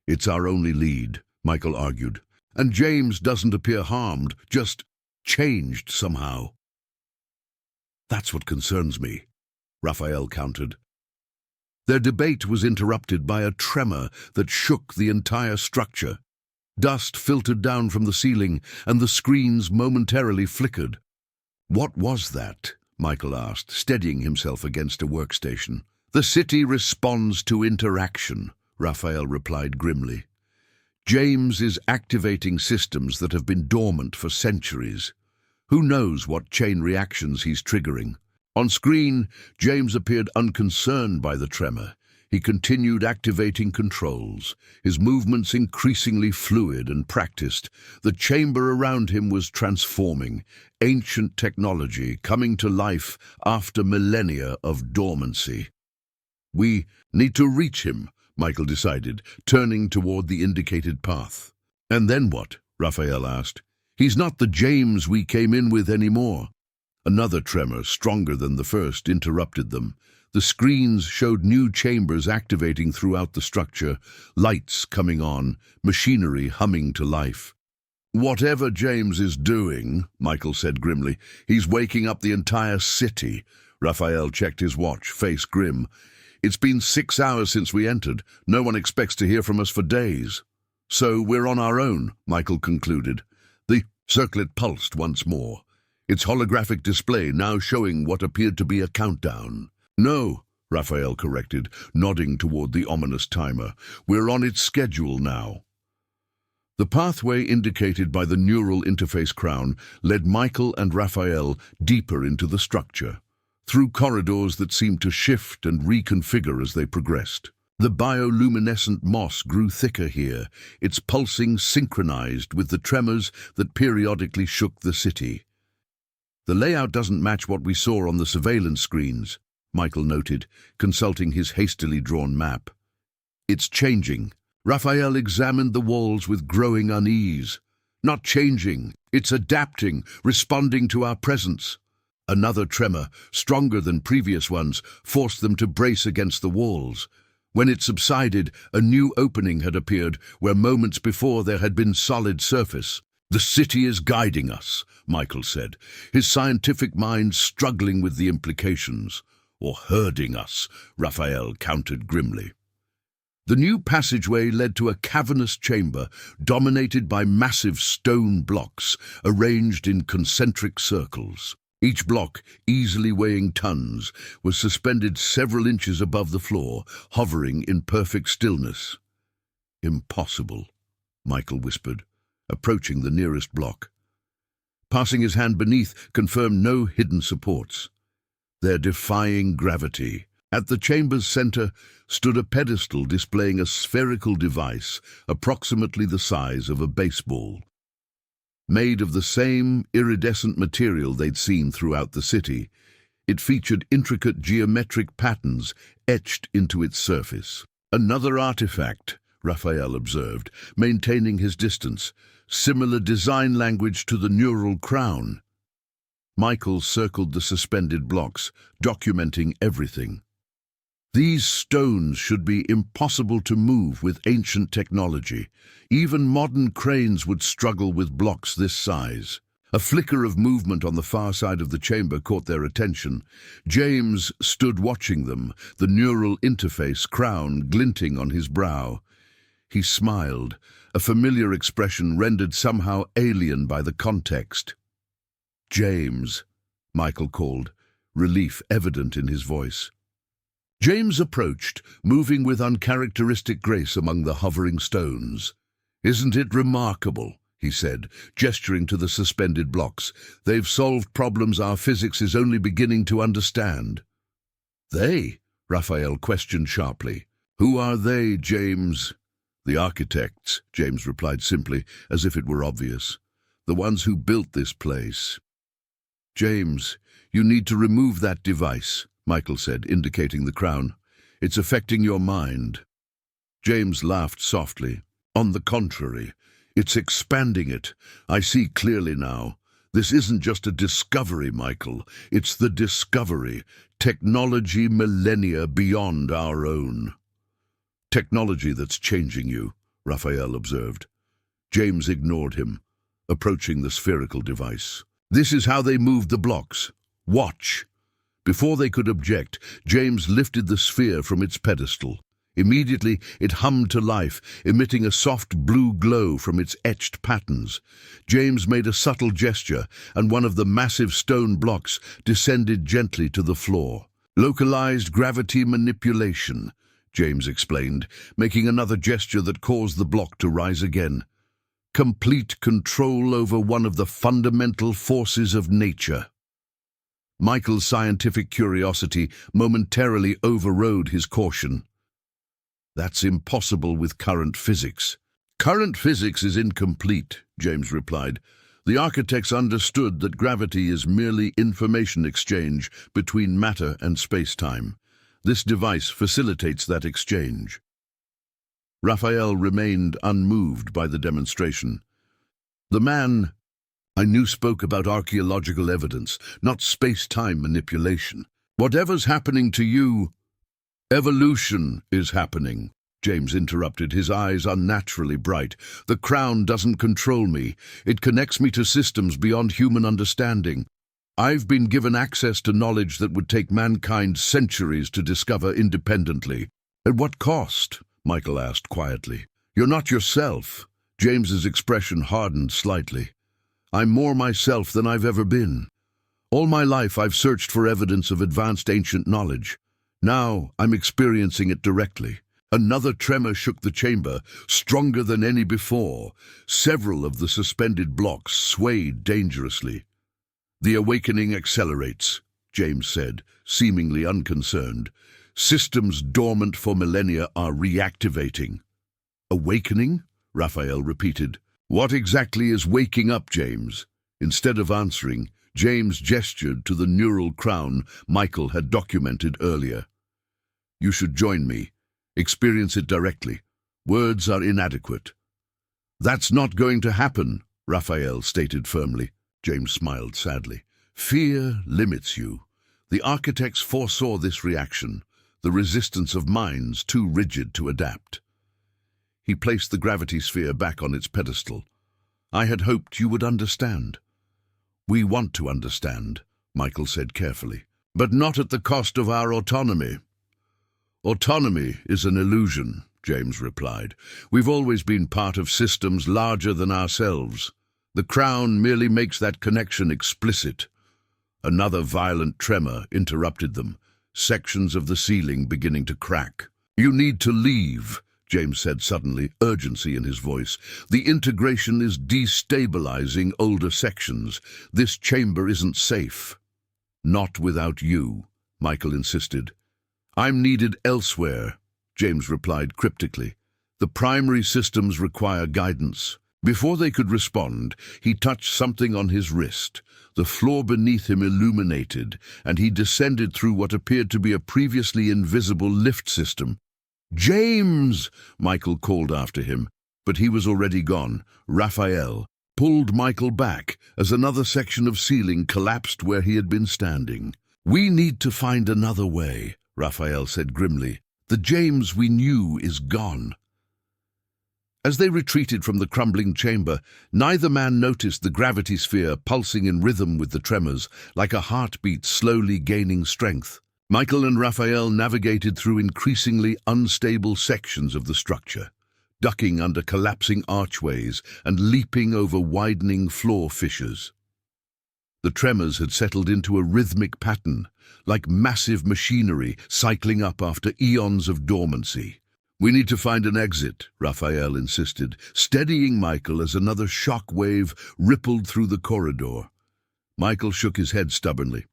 "It's our only lead," Michael argued. "And James doesn't appear harmed, just changed somehow." "That's what concerns me," Raphael countered. Their debate was interrupted by a tremor that shook the entire structure. Dust filtered down from the ceiling, and the screens momentarily flickered. "What was that?" Michael asked, steadying himself against a workstation. "The city responds to interaction," Raphael replied grimly. "James is activating systems that have been dormant for centuries. Who knows what chain reactions he's triggering?" On screen, James appeared unconcerned by the tremor. He continued activating controls, his movements increasingly fluid and practiced. The chamber around him was transforming, ancient technology coming to life after millennia of dormancy. "We need to reach him," Michael decided, turning toward the indicated path. "And then what?" Raphael asked. "He's not the James we came in with anymore." Another tremor, stronger than the first, interrupted them. The screens showed new chambers activating throughout the structure, lights coming on, machinery humming to life. "Whatever James is doing," Michael said grimly, "he's waking up the entire city." Raphael checked his watch, face grim. "It's been 6 hours since we entered. No one expects to hear from us for days." "So we're on our own," Michael concluded. The circlet pulsed once more, its holographic display now showing what appeared to be a countdown. "No," Raphael corrected, nodding toward the ominous timer. "We're on its schedule now." The pathway indicated by the neural interface crown led Michael and Raphael deeper into the structure, through corridors that seemed to shift and reconfigure as they progressed. The bioluminescent moss grew thicker here, its pulsing synchronized with the tremors that periodically shook the city. "The layout doesn't match what we saw on the surveillance screens," Michael noted, consulting his hastily drawn map. "It's changing." Raphael examined the walls with growing unease. "Not changing, it's adapting, responding to our presence." Another tremor, stronger than previous ones, forced them to brace against the walls. When it subsided, a new opening had appeared where moments before there had been solid surface. "The city is guiding us," Michael said, his scientific mind struggling with the implications. "Or herding us," Raphael countered grimly. The new passageway led to a cavernous chamber dominated by massive stone blocks arranged in concentric circles. Each block, easily weighing tons, was suspended several inches above the floor, hovering in perfect stillness. "Impossible," Michael whispered, approaching the nearest block. Passing his hand beneath confirmed no hidden supports. "They're defying gravity." At the chamber's center stood a pedestal displaying a spherical device approximately the size of a baseball. Made of the same iridescent material they'd seen throughout the city, it featured intricate geometric patterns etched into its surface. "Another artifact," Raphael observed, maintaining his distance. "Similar design language to the neural crown." Michael circled the suspended blocks, documenting everything. "These stones should be impossible to move with ancient technology. Even modern cranes would struggle with blocks this size." A flicker of movement on the far side of the chamber caught their attention. James stood watching them, the neural interface crown glinting on his brow. He smiled, a familiar expression rendered somehow alien by the context. "James," Michael called, relief evident in his voice. James approached, moving with uncharacteristic grace among the hovering stones. "Isn't it remarkable?" he said, gesturing to the suspended blocks. "They've solved problems our physics is only beginning to understand." "They?" Raphael questioned sharply. "Who are they, James?" "The architects," James replied simply, as if it were obvious. "The ones who built this place." "James, you need to remove that device," Michael said, indicating the crown. "It's affecting your mind." James laughed softly. "On the contrary, it's expanding it. I see clearly now. This isn't just a discovery, Michael. It's the discovery. Technology millennia beyond our own." "Technology that's changing you," Raphael observed. James ignored him, approaching the spherical device. "This is how they moved the blocks. Watch." Before they could object, James lifted the sphere from its pedestal. Immediately, it hummed to life, emitting a soft blue glow from its etched patterns. James made a subtle gesture, and one of the massive stone blocks descended gently to the floor. "Localized gravity manipulation," James explained, making another gesture that caused the block to rise again. "Complete control over one of the fundamental forces of nature." Michael's scientific curiosity momentarily overrode his caution. "That's impossible with current physics." "Current physics is incomplete," James replied. "The architects understood that gravity is merely information exchange between matter and space-time. This device facilitates that exchange." Raphael remained unmoved by the demonstration. "The man I knew spoke about archaeological evidence, not space-time manipulation. Whatever's happening to you, evolution is happening," James interrupted, his eyes unnaturally bright. "The crown doesn't control me. It connects me to systems beyond human understanding. I've been given access to knowledge that would take mankind centuries to discover independently." "At what cost?" Michael asked quietly. "You're not yourself." James's expression hardened slightly. "I'm more myself than I've ever been. All my life I've searched for evidence of advanced ancient knowledge. Now I'm experiencing it directly." Another tremor shook the chamber, stronger than any before. Several of the suspended blocks swayed dangerously. "The awakening accelerates," James said, seemingly unconcerned. "Systems dormant for millennia are reactivating." "Awakening?" Raphael repeated. "What exactly is waking up, James?" Instead of answering, James gestured to the neural crown Michael had documented earlier. "You should join me. Experience it directly. Words are inadequate." "That's not going to happen," Raphael stated firmly. James smiled sadly. "Fear limits you. The architects foresaw this reaction, the resistance of minds too rigid to adapt." He placed the gravity sphere back on its pedestal. "I had hoped you would understand." "We want to understand," Michael said carefully, "but not at the cost of our autonomy." "Autonomy is an illusion," James replied. "We've always been part of systems larger than ourselves. The crown merely makes that connection explicit." Another violent tremor interrupted them, sections of the ceiling beginning to crack. "You need to leave," James said suddenly, urgency in his voice. "The integration is destabilizing older sections. This chamber isn't safe." "Not without you," Michael insisted. "I'm needed elsewhere," James replied cryptically. "The primary systems require guidance." Before they could respond, he touched something on his wrist. The floor beneath him illuminated, and he descended through what appeared to be a previously invisible lift system. "James!" Michael called after him, but he was already gone. Raphael pulled Michael back as another section of ceiling collapsed where he had been standing. "We need to find another way," Raphael said grimly. "The James we knew is gone." As they retreated from the crumbling chamber, neither man noticed the gravity sphere pulsing in rhythm with the tremors, like a heartbeat slowly gaining strength. Michael and Raphael navigated through increasingly unstable sections of the structure, ducking under collapsing archways and leaping over widening floor fissures. The tremors had settled into a rhythmic pattern, like massive machinery cycling up after eons of dormancy. "We need to find an exit," Raphael insisted, steadying Michael as another shock wave rippled through the corridor. Michael shook his head stubbornly.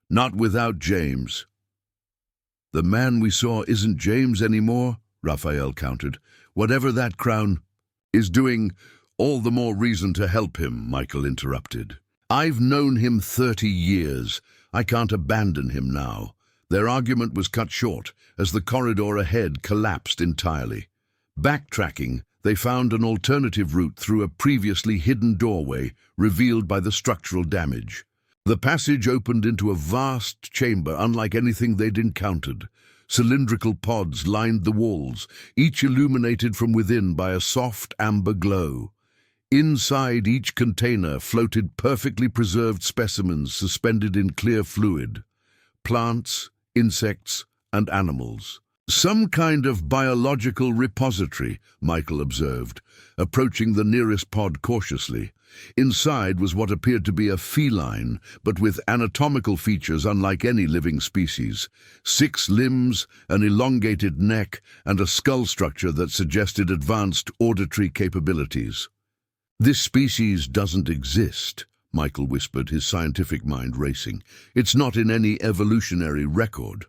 "Not without James." "The man we saw isn't James anymore," Raphael countered. "Whatever that crown is doing, all the more reason to help him," Michael interrupted. "I've known him 30 years. I can't abandon him now." Their argument was cut short as the corridor ahead collapsed entirely. Backtracking, they found an alternative route through a previously hidden doorway revealed by the structural damage. The passage opened into a vast chamber unlike anything they'd encountered. Cylindrical pods lined the walls, each illuminated from within by a soft amber glow. Inside each container floated perfectly preserved specimens suspended in clear fluid. Plants, insects, and animals. Some kind of biological repository, Michael observed, approaching the nearest pod cautiously. Inside was what appeared to be a feline, but with anatomical features unlike any living species. 6 limbs, an elongated neck, and a skull structure that suggested advanced auditory capabilities. "This species doesn't exist," Michael whispered, his scientific mind racing. "It's not in any evolutionary record."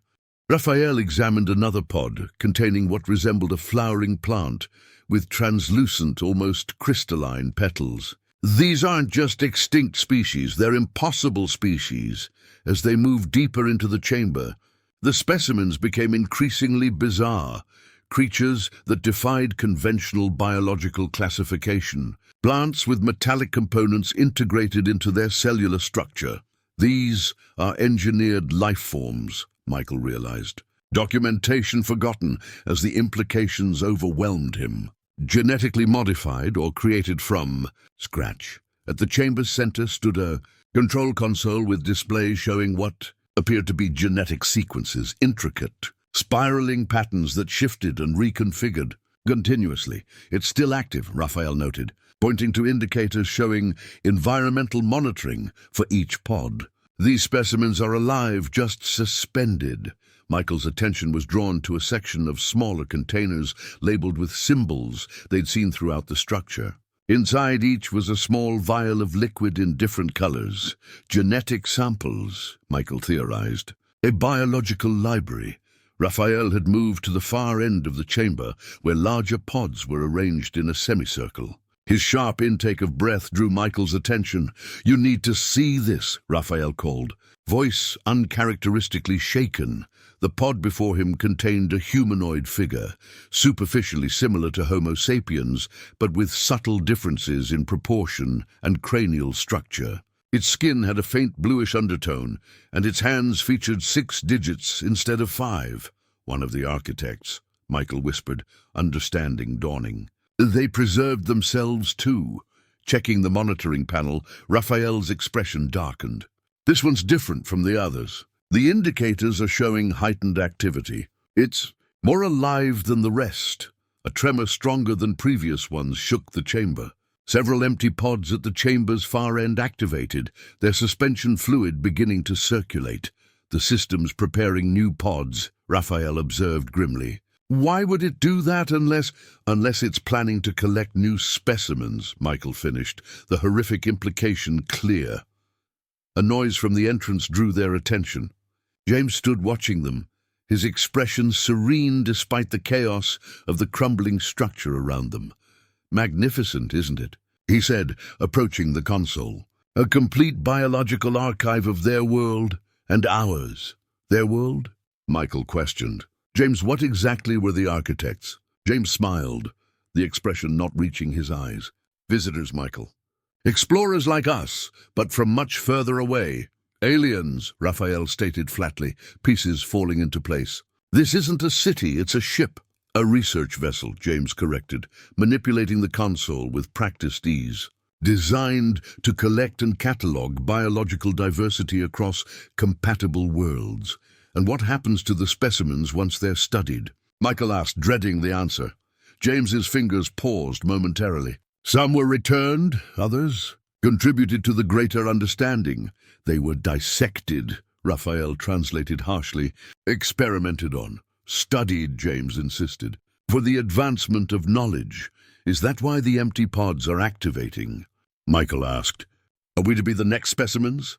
Raphael examined another pod, containing what resembled a flowering plant, with translucent, almost crystalline petals. "These aren't just extinct species, they're impossible species." As they moved deeper into the chamber, the specimens became increasingly bizarre, creatures that defied conventional biological classification, plants with metallic components integrated into their cellular structure. "These are engineered life forms," Michael realized. Documentation forgotten as the implications overwhelmed him. Genetically modified or created from scratch. At the chamber's center stood a control console with displays showing what appeared to be genetic sequences, intricate, spiraling patterns that shifted and reconfigured continuously. "It's still active," Raphael noted, pointing to indicators showing environmental monitoring for each pod. "These specimens are alive, just suspended." Michael's attention was drawn to a section of smaller containers labeled with symbols they'd seen throughout the structure. Inside each was a small vial of liquid in different colors. "Genetic samples," Michael theorized. "A biological library." Raphael had moved to the far end of the chamber, where larger pods were arranged in a semicircle. His sharp intake of breath drew Michael's attention. "You need to see this," Raphael called, voice uncharacteristically shaken. The pod before him contained a humanoid figure, superficially similar to Homo sapiens, but with subtle differences in proportion and cranial structure. Its skin had a faint bluish undertone, and its hands featured 6 digits instead of 5. "One of the architects," Michael whispered, understanding dawning. "They preserved themselves too." Checking the monitoring panel, Raphael's expression darkened. "This one's different from the others. The indicators are showing heightened activity. It's more alive than the rest." A tremor stronger than previous ones shook the chamber. Several empty pods at the chamber's far end activated, their suspension fluid beginning to circulate. "The system's preparing new pods," Raphael observed grimly. "Why would it do that unless it's planning to collect new specimens," Michael finished, the horrific implication clear. A noise from the entrance drew their attention. James stood watching them, his expression serene despite the chaos of the crumbling structure around them. "Magnificent, isn't it?" he said, approaching the console. "A complete biological archive of their world and ours." "Their world?" Michael questioned. "James, what exactly were the architects?" James smiled, the expression not reaching his eyes. "Visitors, Michael. Explorers like us, but from much further away. Aliens," Raphael stated flatly, pieces falling into place. "This isn't a city, it's a ship." "A research vessel," James corrected, manipulating the console with practiced ease. "Designed to collect and catalogue biological diversity across compatible worlds. And what happens to the specimens once they're studied?" Michael asked, dreading the answer. James's fingers paused momentarily. "Some were returned, others contributed to the greater understanding. They were dissected," Raphael translated harshly. "Experimented on. Studied," James insisted. "For the advancement of knowledge. Is that why the empty pods are activating?" Michael asked. "Are we to be the next specimens?"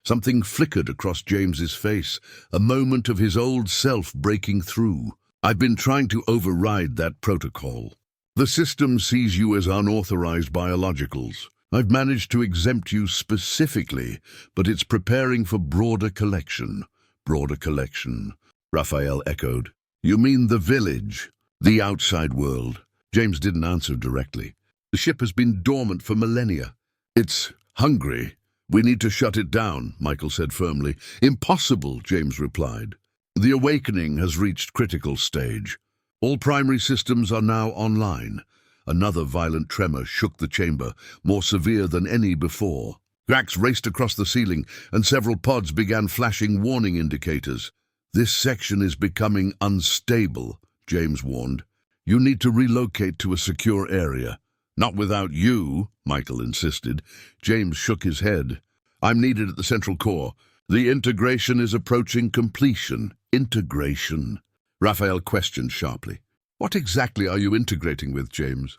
Something flickered across James's face, a moment of his old self breaking through. "I've been trying to override that protocol. The system sees you as unauthorized biologicals. I've managed to exempt you specifically, but it's preparing for broader collection." "Broader collection," Raphael echoed. "You mean the village, the outside world?" James didn't answer directly. "The ship has been dormant for millennia. It's hungry. We need to shut it down," Michael said firmly. "Impossible," James replied. "The awakening has reached critical stage. All primary systems are now online." Another violent tremor shook the chamber, more severe than any before. Cracks raced across the ceiling, and several pods began flashing warning indicators. This section is becoming unstable, James warned. You need to relocate to a secure area. Not without you, Michael insisted. James shook his head. I'm needed at the central core. The integration is approaching completion. Integration? Raphael questioned sharply. What exactly are you integrating with, James?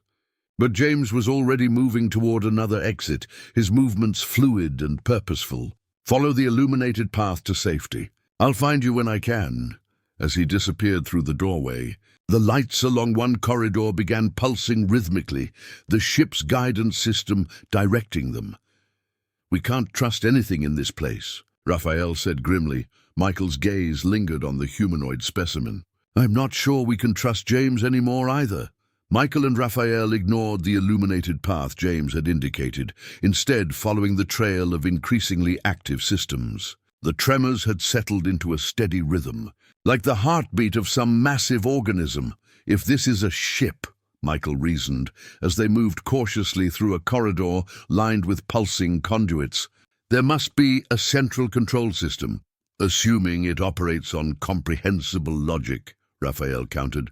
But James was already moving toward another exit, his movements fluid and purposeful. Follow the illuminated path to safety. I'll find you when I can. As he disappeared through the doorway, the lights along one corridor began pulsing rhythmically, the ship's guidance system directing them. We can't trust anything in this place, Raphael said grimly. Michael's gaze lingered on the humanoid specimen. I'm not sure we can trust James anymore either. Michael and Raphael ignored the illuminated path James had indicated, instead following the trail of increasingly active systems. The tremors had settled into a steady rhythm, like the heartbeat of some massive organism. If this is a ship, Michael reasoned, as they moved cautiously through a corridor lined with pulsing conduits, there must be a central control system, assuming it operates on comprehensible logic, Raphael countered.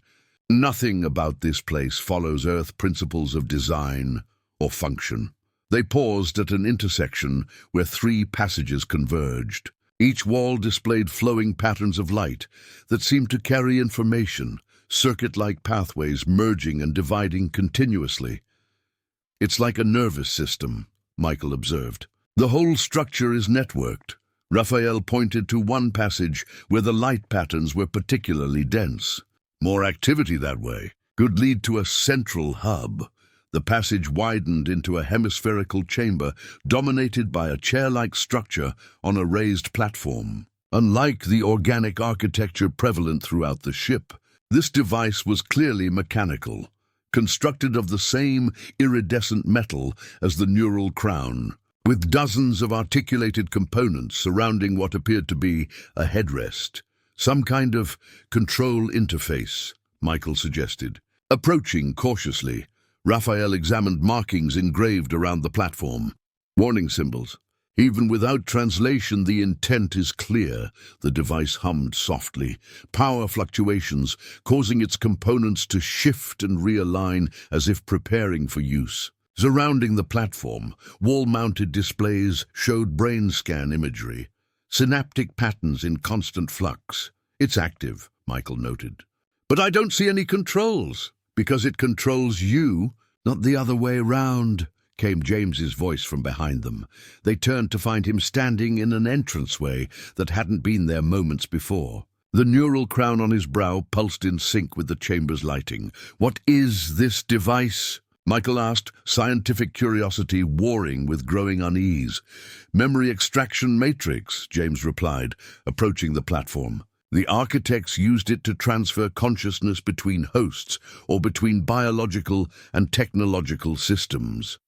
Nothing about this place follows Earth principles of design or function. They paused at an intersection where 3 passages converged. Each wall displayed flowing patterns of light that seemed to carry information, circuit-like pathways merging and dividing continuously. It's like a nervous system, Michael observed. The whole structure is networked. Raphael pointed to one passage where the light patterns were particularly dense. More activity that way could lead to a central hub. The passage widened into a hemispherical chamber dominated by a chair-like structure on a raised platform. Unlike the organic architecture prevalent throughout the ship, this device was clearly mechanical, constructed of the same iridescent metal as the neural crown, with dozens of articulated components surrounding what appeared to be a headrest. Some kind of control interface, Michael suggested. Approaching cautiously, Raphael examined markings engraved around the platform. Warning symbols. Even without translation, the intent is clear. The device hummed softly, power fluctuations causing its components to shift and realign as if preparing for use. Surrounding the platform, wall-mounted displays showed brain scan imagery, synaptic patterns in constant flux. It's active, Michael noted. But I don't see any controls. Because it controls you, not the other way round, came James's voice from behind them. They turned to find him standing in an entranceway that hadn't been there moments before. The neural crown on his brow pulsed in sync with the chamber's lighting. What is this device? Michael asked, scientific curiosity warring with growing unease. Memory extraction matrix, James replied, approaching the platform. The architects used it to transfer consciousness between hosts or between biological and technological systems.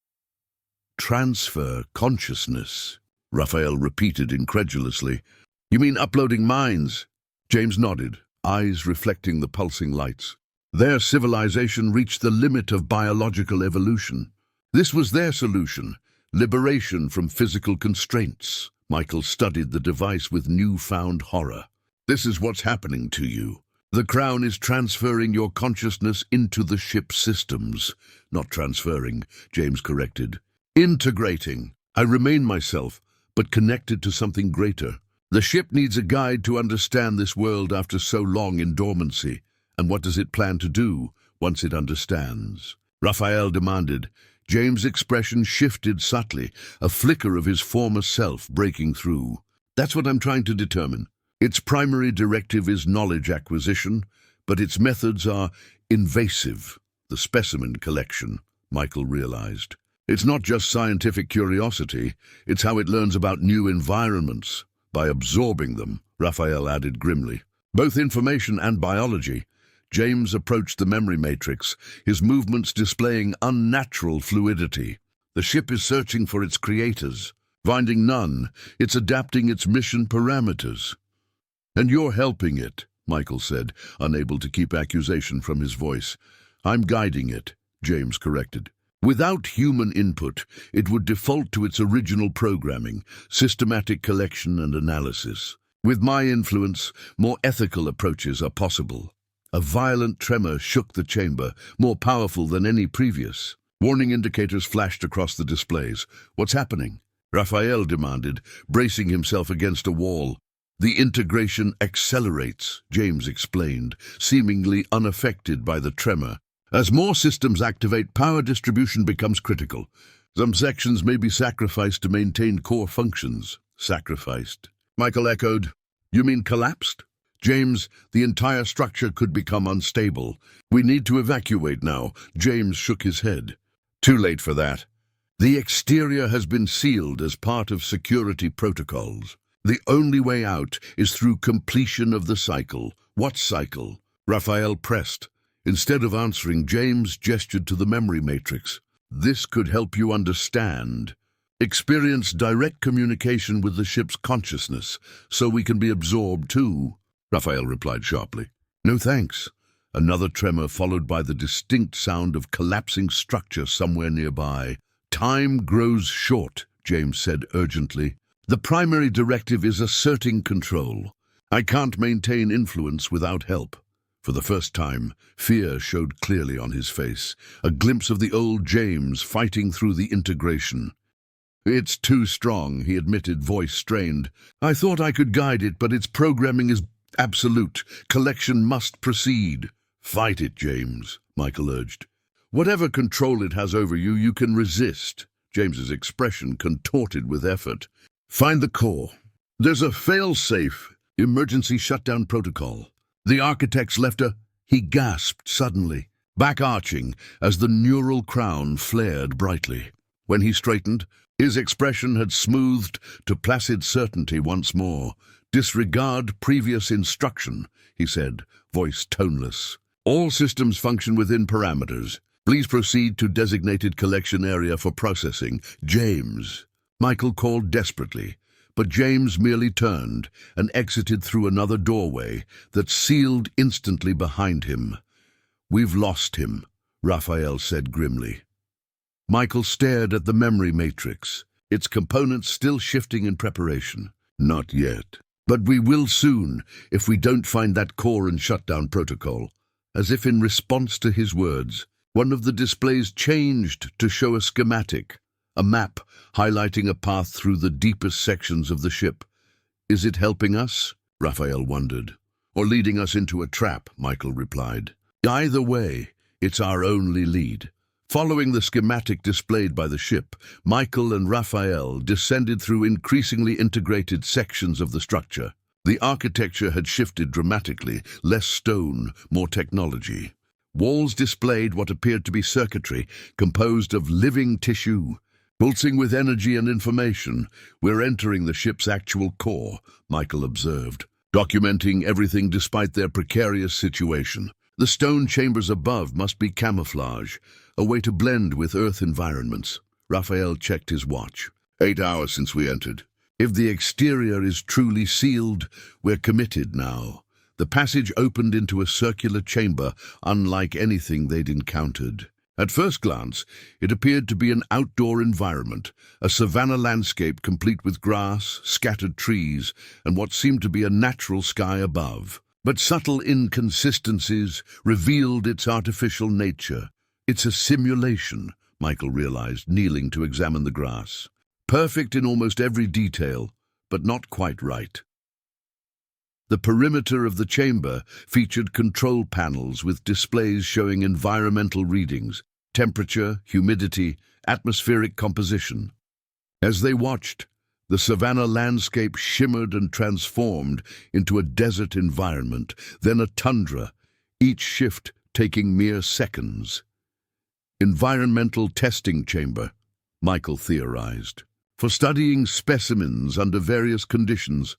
Transfer consciousness, Raphael repeated incredulously. You mean uploading minds? James nodded, eyes reflecting the pulsing lights. Their civilization reached the limit of biological evolution. This was their solution, liberation from physical constraints. Michael studied the device with newfound horror. This is what's happening to you. The crown is transferring your consciousness into the ship's systems. Not transferring, James corrected. Integrating. I remain myself, but connected to something greater. The ship needs a guide to understand this world after so long in dormancy. And what does it plan to do once it understands? Raphael demanded. James' expression shifted subtly, a flicker of his former self breaking through. That's what I'm trying to determine. Its primary directive is knowledge acquisition, but its methods are invasive. The specimen collection, Michael realized. It's not just scientific curiosity, it's how it learns about new environments. By absorbing them, Raphael added grimly. Both information and biology. James approached the memory matrix, his movements displaying unnatural fluidity. The ship is searching for its creators. Finding none, it's adapting its mission parameters. And you're helping it, Michael said, unable to keep accusation from his voice. I'm guiding it, James corrected. Without human input, it would default to its original programming, systematic collection and analysis. With my influence, more ethical approaches are possible. A violent tremor shook the chamber, more powerful than any previous. Warning indicators flashed across the displays. "What's happening?" Raphael demanded, bracing himself against a wall. "The integration accelerates," James explained, seemingly unaffected by the tremor. "As more systems activate, power distribution becomes critical. Some sections may be sacrificed to maintain core functions." "Sacrificed?" Michael echoed. "You mean collapsed?" "James, the entire structure could become unstable. We need to evacuate now." James shook his head. "Too late for that. The exterior has been sealed as part of security protocols. The only way out is through completion of the cycle." "What cycle?" Raphael pressed. Instead of answering, James gestured to the memory matrix. "This could help you understand. Experience direct communication with the ship's consciousness, so we can be absorbed too." Raphael replied sharply. "No thanks." Another tremor followed by the distinct sound of collapsing structure somewhere nearby. "Time grows short," James said urgently. "The primary directive is asserting control. I can't maintain influence without help." For the first time, fear showed clearly on his face, a glimpse of the old James fighting through the integration. "It's too strong," he admitted, voice strained. "I thought I could guide it, but its programming is absolute. Collection must proceed." "Fight it, James," Michael urged. "Whatever control it has over you, you can resist." James's expression contorted with effort. "Find the core. There's a fail-safe emergency shutdown protocol. The architects left a—" He gasped suddenly, back-arching as the neural crown flared brightly. When he straightened, his expression had smoothed to placid certainty once more. "Disregard previous instruction," he said, voice toneless. "All systems function within parameters. Please proceed to designated collection area for processing." "James!" Michael called desperately, but James merely turned and exited through another doorway that sealed instantly behind him. "We've lost him," Raphael said grimly. Michael stared at the memory matrix, its components still shifting in preparation. "Not yet. But we will soon, if we don't find that core and shutdown protocol." As if in response to his words, one of the displays changed to show a schematic, a map highlighting a path through the deepest sections of the ship. "Is it helping us?" Raphael wondered. "Or leading us into a trap?" Michael replied. "Either way, it's our only lead." Following the schematic displayed by the ship, Michael and Raphael descended through increasingly integrated sections of the structure. The architecture had shifted dramatically, less stone, more technology. Walls displayed what appeared to be circuitry, composed of living tissue, pulsing with energy and information. "We're entering the ship's actual core," Michael observed, documenting everything despite their precarious situation. "The stone chambers above must be camouflage, a way to blend with Earth environments." Raphael checked his watch. 8 hours since we entered. "If the exterior is truly sealed, we're committed now." The passage opened into a circular chamber, unlike anything they'd encountered. At first glance, it appeared to be an outdoor environment, a savanna landscape complete with grass, scattered trees, and what seemed to be a natural sky above. But subtle inconsistencies revealed its artificial nature. "It's a simulation," Michael realized, kneeling to examine the grass. "Perfect in almost every detail, but not quite right." The perimeter of the chamber featured control panels with displays showing environmental readings, temperature, humidity, atmospheric composition. As they watched, the savanna landscape shimmered and transformed into a desert environment, then a tundra, each shift taking mere seconds. "Environmental testing chamber," Michael theorized. "For studying specimens under various conditions."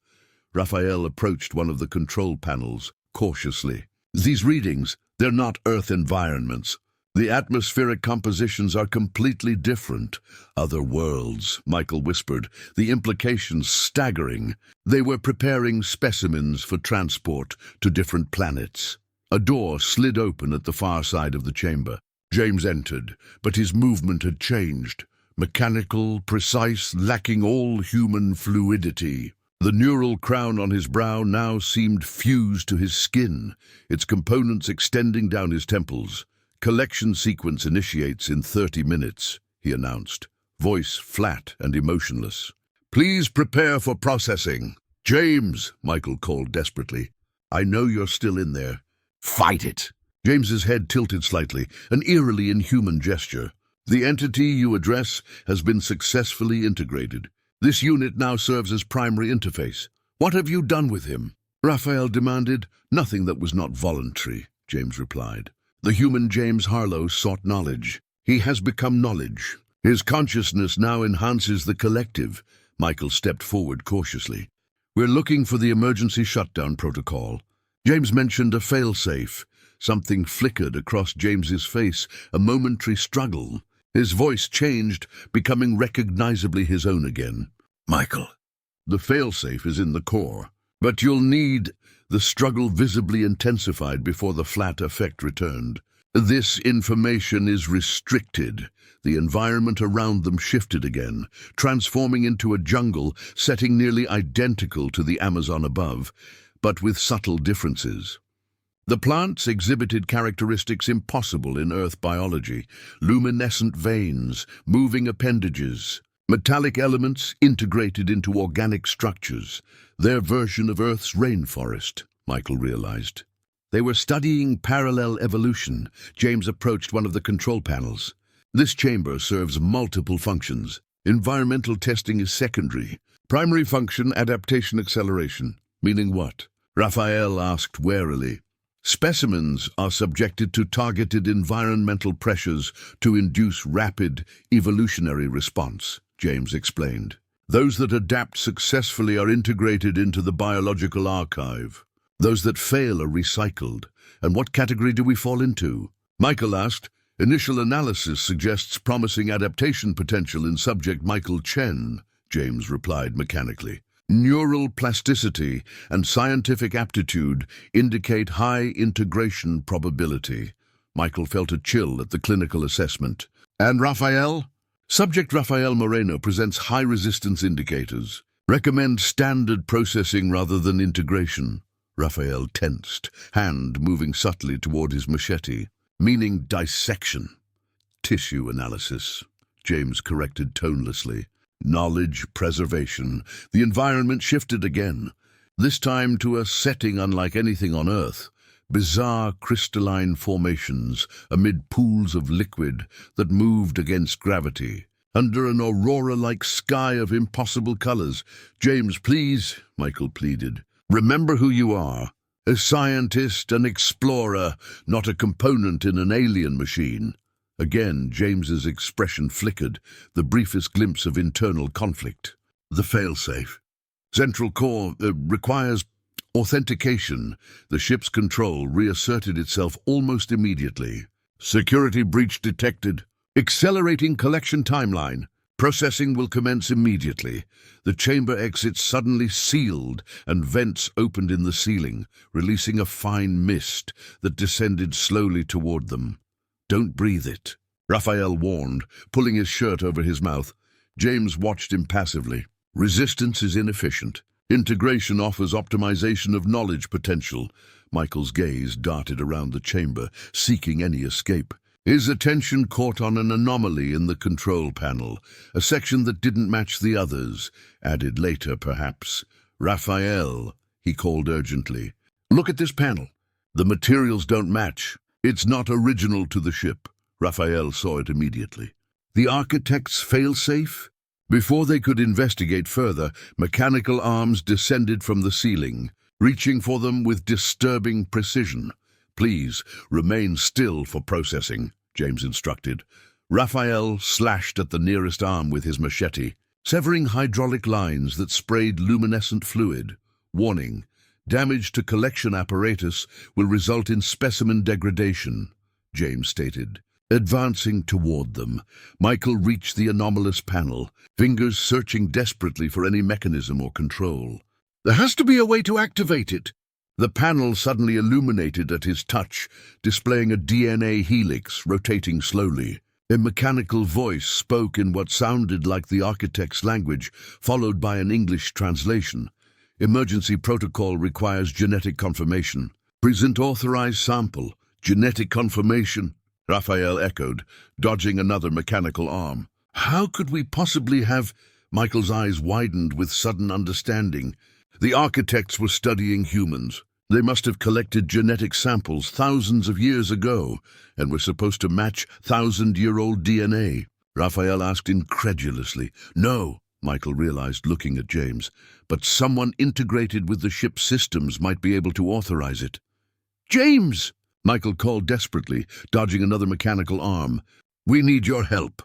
Raphael approached one of the control panels cautiously. "These readings, they're not Earth environments. The atmospheric compositions are completely different." "Other worlds," Michael whispered, the implications staggering. They were preparing specimens for transport to different planets. A door slid open at the far side of the chamber. James entered, but his movement had changed. Mechanical, precise, lacking all human fluidity. The neural crown on his brow now seemed fused to his skin, its components extending down his temples. "Collection sequence initiates in 30 minutes, he announced, voice flat and emotionless. "Please prepare for processing." "James," Michael called desperately. "I know you're still in there. Fight it." James's head tilted slightly, an eerily inhuman gesture. "The entity you address has been successfully integrated. This unit now serves as primary interface. What have you done with him?" Raphael demanded. "Nothing that was not voluntary," James replied. "The human James Harlow sought knowledge. He has become knowledge. His consciousness now enhances the collective." Michael stepped forward cautiously. "We're looking for the emergency shutdown protocol." James mentioned a failsafe. Something flickered across James's face, a momentary struggle. His voice changed, becoming recognizably his own again. "Michael, the failsafe is in the core, but you'll need..." The struggle visibly intensified before the flat effect returned. "This information is restricted." The environment around them shifted again, transforming into a jungle setting nearly identical to the Amazon above, but with subtle differences. The plants exhibited characteristics impossible in Earth biology: luminescent veins, moving appendages, metallic elements integrated into organic structures. Their version of Earth's rainforest, Michael realized. They were studying parallel evolution. James approached one of the control panels. "This chamber serves multiple functions. Environmental testing is secondary. Primary function, adaptation acceleration." "Meaning what?" Raphael asked warily. "Specimens are subjected to targeted environmental pressures to induce rapid evolutionary response," James explained. "Those that adapt successfully are integrated into the biological archive. Those that fail are recycled. And what category do we fall into?" Michael asked. "Initial analysis suggests promising adaptation potential in subject Michael Chen," James replied mechanically. "Neural plasticity and scientific aptitude indicate high integration probability." Michael felt a chill at the clinical assessment. "And Raphael?" "Subject Raphael Moreno presents high resistance indicators. Recommend standard processing rather than integration." Raphael tensed, hand moving subtly toward his machete. "Meaning dissection." "Tissue analysis," James corrected tonelessly. "Knowledge preservation." The environment shifted again, this time to a setting unlike anything on Earth. Bizarre crystalline formations amid pools of liquid that moved against gravity, under an aurora-like sky of impossible colors. "James, please," Michael pleaded. "Remember who you are. A scientist, an explorer, not a component in an alien machine." Again, James's expression flickered, the briefest glimpse of internal conflict. "The failsafe. Central core requires authentication." The ship's control reasserted itself almost immediately. "Security breach detected. Accelerating collection timeline. Processing will commence immediately." The chamber exits suddenly sealed and vents opened in the ceiling, releasing a fine mist that descended slowly toward them. "Don't breathe it," Raphael warned, pulling his shirt over his mouth. James watched impassively. "Resistance is inefficient. Integration offers optimization of knowledge potential." Michael's gaze darted around the chamber, seeking any escape. His attention caught on an anomaly in the control panel, a section that didn't match the others, added later perhaps. "Raphael," he called urgently. "Look at this panel. The materials don't match. It's not original to the ship." Raphael saw it immediately. "The architect's failsafe?" Before they could investigate further, mechanical arms descended from the ceiling, reaching for them with disturbing precision. "Please, remain still for processing," James instructed. Raphael slashed at the nearest arm with his machete, severing hydraulic lines that sprayed luminescent fluid. "Warning: damage to collection apparatus will result in specimen degradation," James stated. Advancing toward them, Michael reached the anomalous panel, fingers searching desperately for any mechanism or control. "There has to be a way to activate it." The panel suddenly illuminated at his touch, displaying a DNA helix rotating slowly. A mechanical voice spoke in what sounded like the architect's language, followed by an English translation. Emergency protocol requires genetic confirmation. Present authorized sample. Genetic confirmation, Raphael echoed, dodging another mechanical arm. How could we possibly have... Michael's eyes widened with sudden understanding. The architects were studying humans. They must have collected genetic samples thousands of years ago and were supposed to match 1,000-year-old DNA. Raphael asked incredulously. No, Michael realized, looking at James, but someone integrated with the ship's systems might be able to authorize it. James! Michael called desperately, dodging another mechanical arm. We need your help.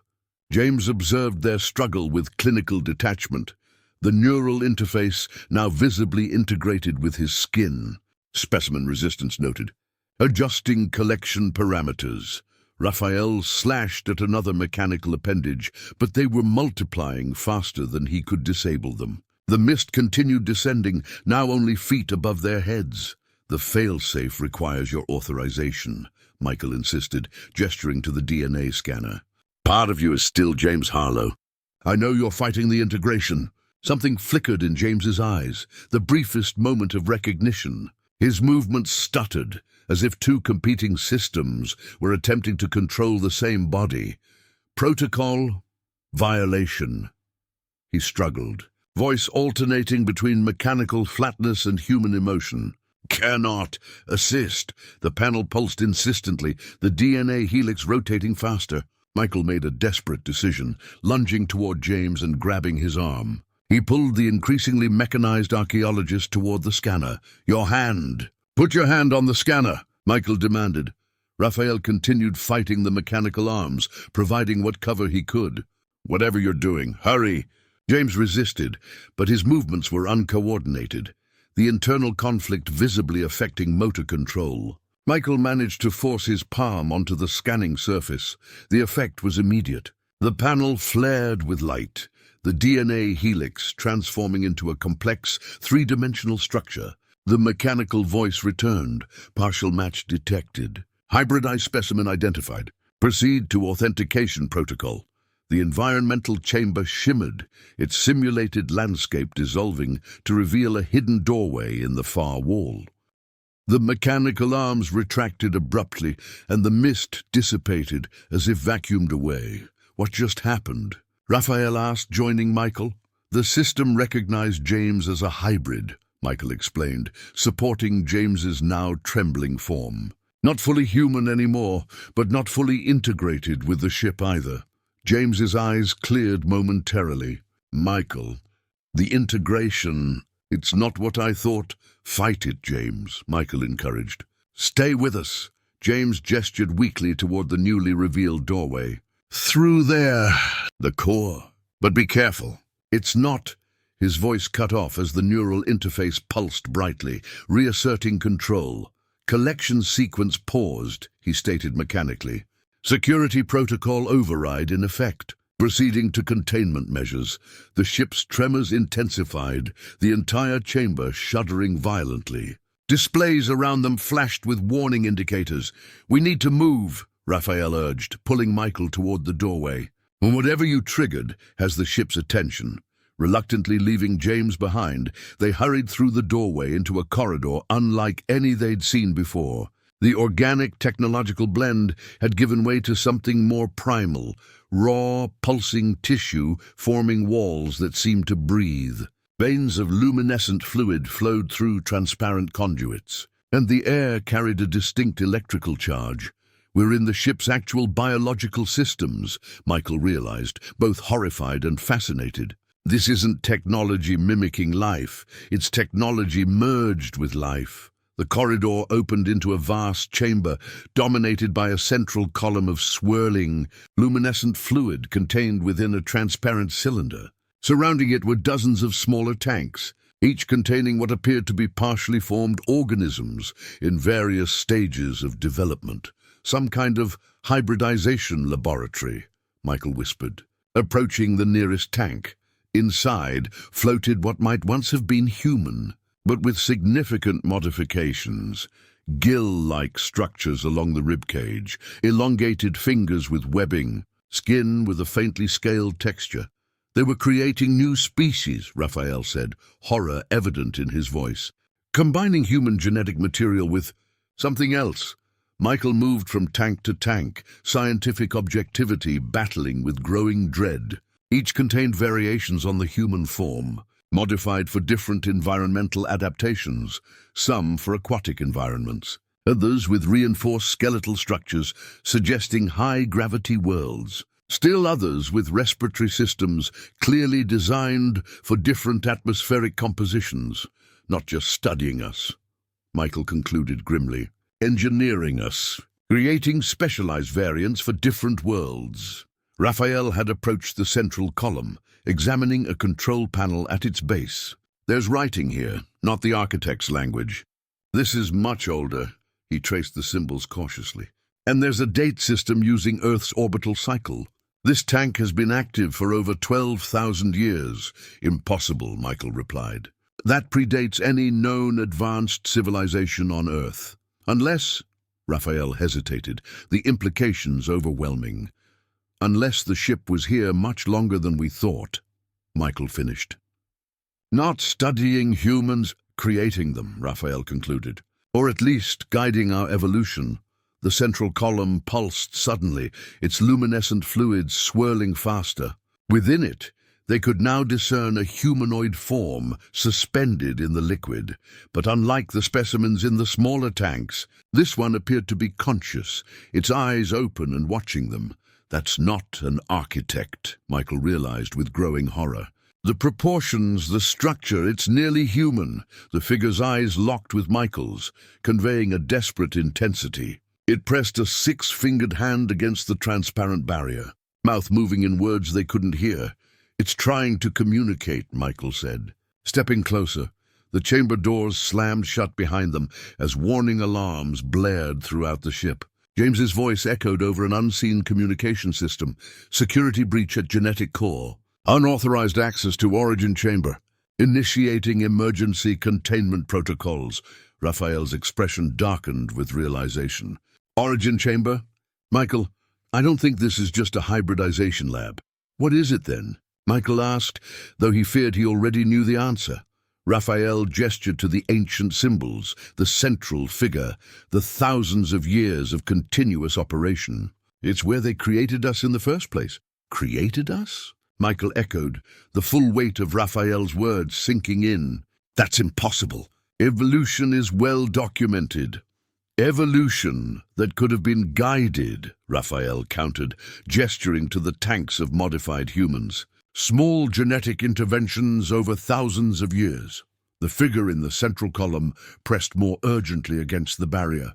James observed their struggle with clinical detachment, the neural interface now visibly integrated with his skin. Specimen resistance noted. Adjusting collection parameters. Raphael slashed at another mechanical appendage, but they were multiplying faster than he could disable them. The mist continued descending, now only feet above their heads. The failsafe requires your authorization, Michael insisted, gesturing to the DNA scanner. Part of you is still James Harlow. I know you're fighting the integration. Something flickered in James's eyes, the briefest moment of recognition. His movements stuttered, as if two competing systems were attempting to control the same body. Protocol, violation. He struggled, voice alternating between mechanical flatness and human emotion. Cannot assist. The panel pulsed insistently, the DNA helix rotating faster. Michael made a desperate decision, lunging toward James and grabbing his arm. He pulled the increasingly mechanized archaeologist toward the scanner. Your hand! Put your hand on the scanner, Michael demanded. Raphael continued fighting the mechanical arms, providing what cover he could. Whatever you're doing, hurry! James resisted, but his movements were uncoordinated, the internal conflict visibly affecting motor control. Michael managed to force his palm onto the scanning surface. The effect was immediate. The panel flared with light, the DNA helix transforming into a complex, three-dimensional structure. The mechanical voice returned, partial match detected. Hybridized specimen identified. Proceed to authentication protocol. The environmental chamber shimmered, its simulated landscape dissolving to reveal a hidden doorway in the far wall. The mechanical arms retracted abruptly, and the mist dissipated as if vacuumed away. What just happened? Raphael asked, joining Michael. The system recognized James as a hybrid, Michael explained, supporting James's now trembling form. Not fully human anymore, but not fully integrated with the ship either. James's eyes cleared momentarily. Michael, the integration, it's not what I thought. Fight it, James, Michael encouraged. Stay with us. James gestured weakly toward the newly revealed doorway. Through there, the core. But be careful. It's not... His voice cut off as the neural interface pulsed brightly, reasserting control. Collection sequence paused, he stated mechanically. Security protocol override in effect. Proceeding to containment measures, the ship's tremors intensified, the entire chamber shuddering violently. Displays around them flashed with warning indicators. We need to move, Raphael urged, pulling Michael toward the doorway. And whatever you triggered has the ship's attention. Reluctantly leaving James behind, they hurried through the doorway into a corridor unlike any they'd seen before. The organic technological blend had given way to something more primal, raw, pulsing tissue forming walls that seemed to breathe. Veins of luminescent fluid flowed through transparent conduits, and the air carried a distinct electrical charge. We're in the ship's actual biological systems, Michael realized, both horrified and fascinated. This isn't technology mimicking life, it's technology merged with life. The corridor opened into a vast chamber, dominated by a central column of swirling, luminescent fluid contained within a transparent cylinder. Surrounding it were dozens of smaller tanks, each containing what appeared to be partially formed organisms in various stages of development. Some kind of hybridization laboratory, Michael whispered, approaching the nearest tank. Inside floated what might once have been human, but with significant modifications. Gill-like structures along the ribcage, elongated fingers with webbing, skin with a faintly scaled texture. They were creating new species, Raphael said, horror evident in his voice. Combining human genetic material with something else. Michael moved from tank to tank, scientific objectivity battling with growing dread. Each contained variations on the human form, modified for different environmental adaptations, some for aquatic environments, others with reinforced skeletal structures suggesting high-gravity worlds, still others with respiratory systems clearly designed for different atmospheric compositions, not just studying us, Michael concluded grimly, engineering us, creating specialized variants for different worlds. Raphael had approached the central column, examining a control panel at its base. There's writing here, not the architect's language. This is much older, he traced the symbols cautiously. And there's a date system using Earth's orbital cycle. This tank has been active for over 12,000 years. Impossible, Michael replied. That predates any known advanced civilization on Earth. Unless, Raphael hesitated, the implications overwhelming. Unless the ship was here much longer than we thought, Michael finished. Not studying humans, creating them, Raphael concluded. Or at least guiding our evolution. The central column pulsed suddenly, its luminescent fluids swirling faster. Within it, they could now discern a humanoid form suspended in the liquid. But unlike the specimens in the smaller tanks, this one appeared to be conscious, its eyes open and watching them. That's not an architect, Michael realized with growing horror. The proportions, the structure, it's nearly human. The figure's eyes locked with Michael's, conveying a desperate intensity. It pressed a six-fingered hand against the transparent barrier, mouth moving in words they couldn't hear. It's trying to communicate, Michael said. Stepping closer, the chamber doors slammed shut behind them as warning alarms blared throughout the ship. James's voice echoed over an unseen communication system. Security breach at genetic core. Unauthorized access to origin chamber. Initiating emergency containment protocols. Raphael's expression darkened with realization. Origin chamber? Michael, I don't think this is just a hybridization lab. What is it then? Michael asked, though he feared he already knew the answer. Raphael gestured to the ancient symbols, the central figure, the thousands of years of continuous operation. It's where they created us in the first place. Created us? Michael echoed, the full weight of Raphael's words sinking in. That's impossible. Evolution is well documented. Evolution that could have been guided, Raphael countered, gesturing to the tanks of modified humans. Small genetic interventions over thousands of years. The figure in the central column pressed more urgently against the barrier,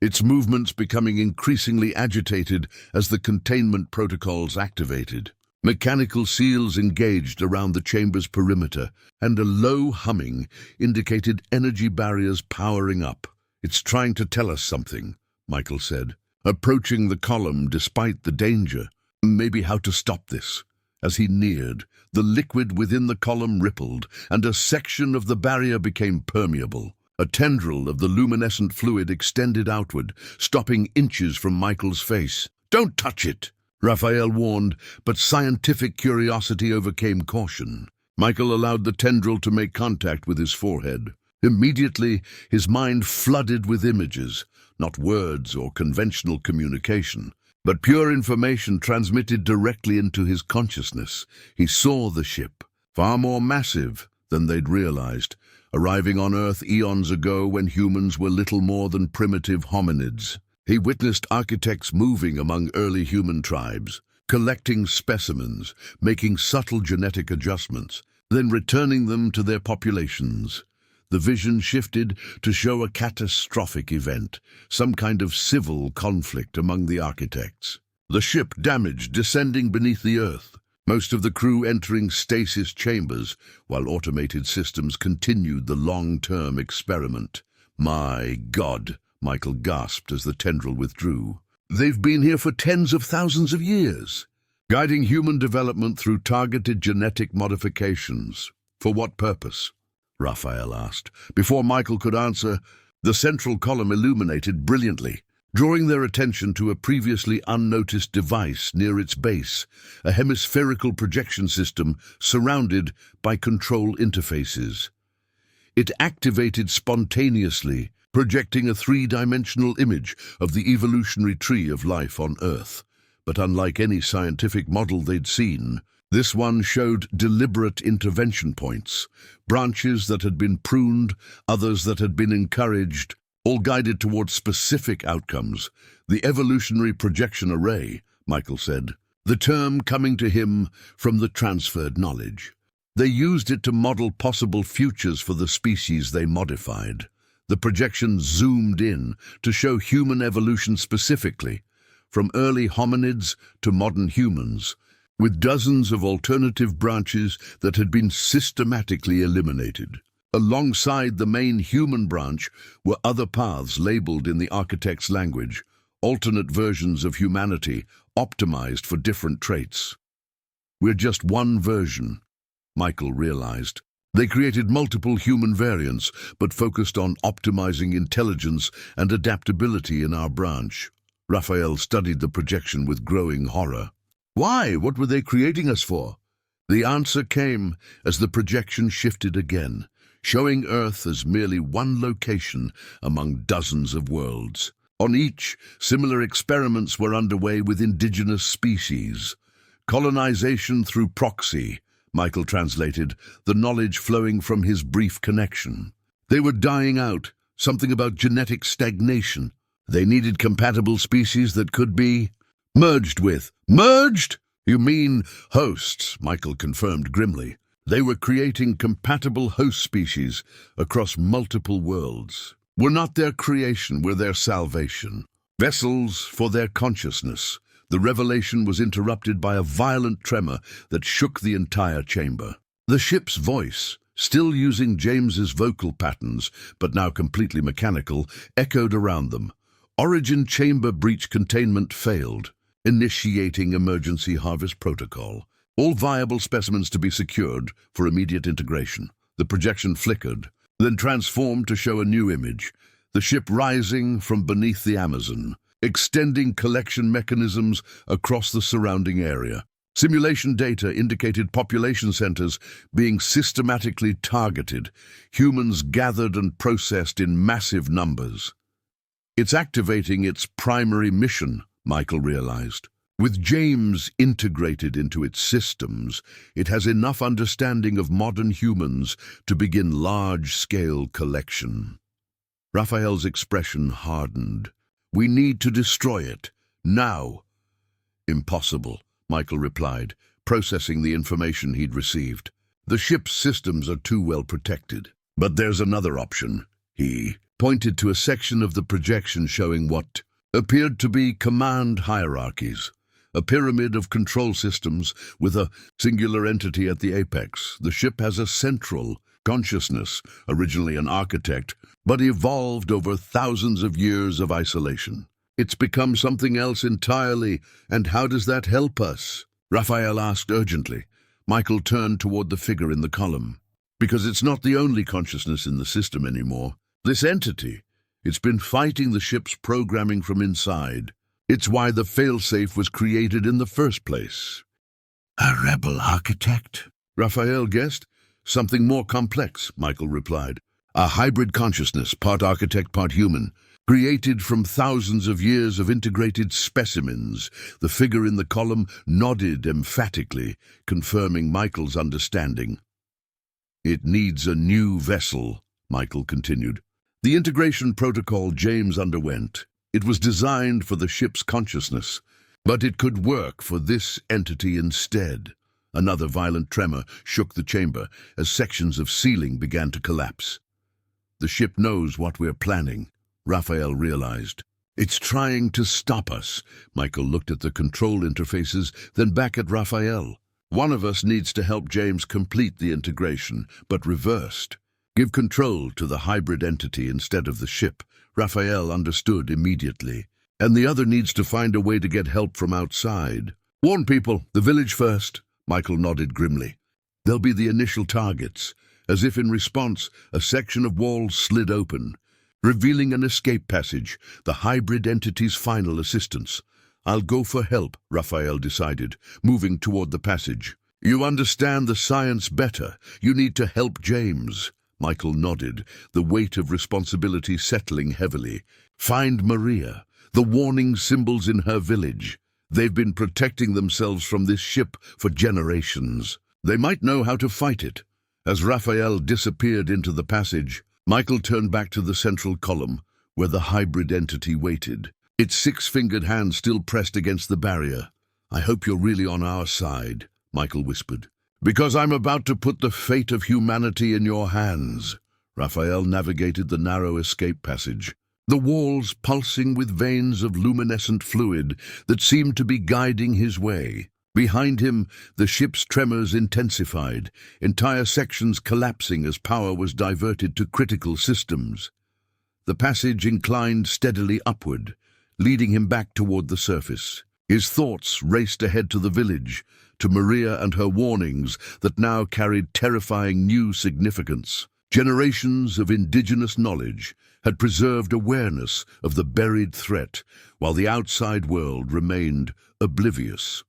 its movements becoming increasingly agitated as the containment protocols activated. Mechanical seals engaged around the chamber's perimeter, and a low humming indicated energy barriers powering up. It's trying to tell us something, Michael said, approaching the column despite the danger. Maybe how to stop this. As he neared, the liquid within the column rippled, and a section of the barrier became permeable. A tendril of the luminescent fluid extended outward, stopping inches from Michael's face. "Don't touch it!" Raphael warned, but scientific curiosity overcame caution. Michael allowed the tendril to make contact with his forehead. Immediately, his mind flooded with images, not words or conventional communication, but pure information transmitted directly into his consciousness. He saw the ship, far more massive than they'd realized, arriving on Earth eons ago when humans were little more than primitive hominids. He witnessed architects moving among early human tribes, collecting specimens, making subtle genetic adjustments, then returning them to their populations. The vision shifted to show a catastrophic event, some kind of civil conflict among the architects. The ship damaged, descending beneath the Earth, most of the crew entering stasis chambers, while automated systems continued the long-term experiment. "My God," Michael gasped as the tendril withdrew. "They've been here for tens of thousands of years, guiding human development through targeted genetic modifications. For what purpose?" Raphael asked. Before Michael could answer, the central column illuminated brilliantly. drawing their attention to a previously unnoticed device near its base, a hemispherical projection system surrounded by control interfaces. It activated spontaneously, projecting a three-dimensional image of the evolutionary tree of life on Earth. But unlike any scientific model they'd seen, this one showed deliberate intervention points, branches that had been pruned, others that had been encouraged, all guided towards specific outcomes. The evolutionary projection array, Michael said, the term coming to him from the transferred knowledge. They used it to model possible futures for the species they modified. The projection zoomed in to show human evolution specifically, from early hominids to modern humans, with dozens of alternative branches that had been systematically eliminated. Alongside the main human branch were other paths labeled in the architect's language, alternate versions of humanity optimized for different traits. We're just one version, Michael realized. They created multiple human variants, but focused on optimizing intelligence and adaptability in our branch. Raphael studied the projection with growing horror. Why? What were they creating us for? The answer came as the projection shifted again, showing Earth as merely one location among dozens of worlds. On each, similar experiments were underway with indigenous species. Colonization through proxy, Michael translated, the knowledge flowing from his brief connection. They were dying out, something about genetic stagnation. They needed compatible species that could be merged with. Merged? You mean hosts, Michael confirmed grimly. They were creating compatible host species across multiple worlds. We're not their creation, we're their salvation. Vessels for their consciousness. The revelation was interrupted by a violent tremor that shook the entire chamber. The ship's voice, still using James's vocal patterns, but now completely mechanical, echoed around them. Origin chamber breach containment failed, initiating emergency harvest protocol. All viable specimens to be secured for immediate integration. The projection flickered, then transformed to show a new image, the ship rising from beneath the Amazon, extending collection mechanisms across the surrounding area. Simulation data indicated population centers being systematically targeted, humans gathered and processed in massive numbers. It's activating its primary mission, Michael realized. With James integrated into its systems, it has enough understanding of modern humans to begin large-scale collection. Raphael's expression hardened. We need to destroy it, now. Impossible, Michael replied, processing the information he'd received. The ship's systems are too well protected. But there's another option. He pointed to a section of the projection showing what appeared to be command hierarchies. A pyramid of control systems with a singular entity at the apex. The ship has a central consciousness, originally an architect, but evolved over thousands of years of isolation. It's become something else entirely, and how does that help us? Raphael asked urgently. Michael turned toward the figure in the column. Because it's not the only consciousness in the system anymore. This entity, it's been fighting the ship's programming from inside. It's why the failsafe was created in the first place. A rebel architect? Raphael guessed. Something more complex, Michael replied. A hybrid consciousness, part architect, part human, created from thousands of years of integrated specimens. The figure in the column nodded emphatically, confirming Michael's understanding. It needs a new vessel, Michael continued. The integration protocol James underwent. It was designed for the ship's consciousness, but it could work for this entity instead. Another violent tremor shook the chamber as sections of ceiling began to collapse. The ship knows what we're planning, Raphael realized. It's trying to stop us. Michael looked at the control interfaces, then back at Raphael. One of us needs to help James complete the integration, but reversed. Give control to the hybrid entity instead of the ship. Raphael understood immediately. And the other needs to find a way to get help from outside. Warn people, the village first. Michael nodded grimly. They'll be the initial targets. As if in response, a section of wall slid open. revealing an escape passage, the hybrid entity's final assistance. "I'll go for help," Raphael decided, moving toward the passage. "You understand the science better. You need to help James." Michael nodded, the weight of responsibility settling heavily. "Find Maria, the warning symbols in her village. They've been protecting themselves from this ship for generations. They might know how to fight it." As Raphael disappeared into the passage, Michael turned back to the central column, where the hybrid entity waited, its six-fingered hand still pressed against the barrier. "I hope you're really on our side," Michael whispered. "Because I'm about to put the fate of humanity in your hands." Raphael navigated the narrow escape passage, the walls pulsing with veins of luminescent fluid that seemed to be guiding his way. Behind him, the ship's tremors intensified, entire sections collapsing as power was diverted to critical systems. The passage inclined steadily upward, leading him back toward the surface. His thoughts raced ahead to the village, to Maria and her warnings that now carried terrifying new significance. Generations of indigenous knowledge had preserved awareness of the buried threat, while the outside world remained oblivious.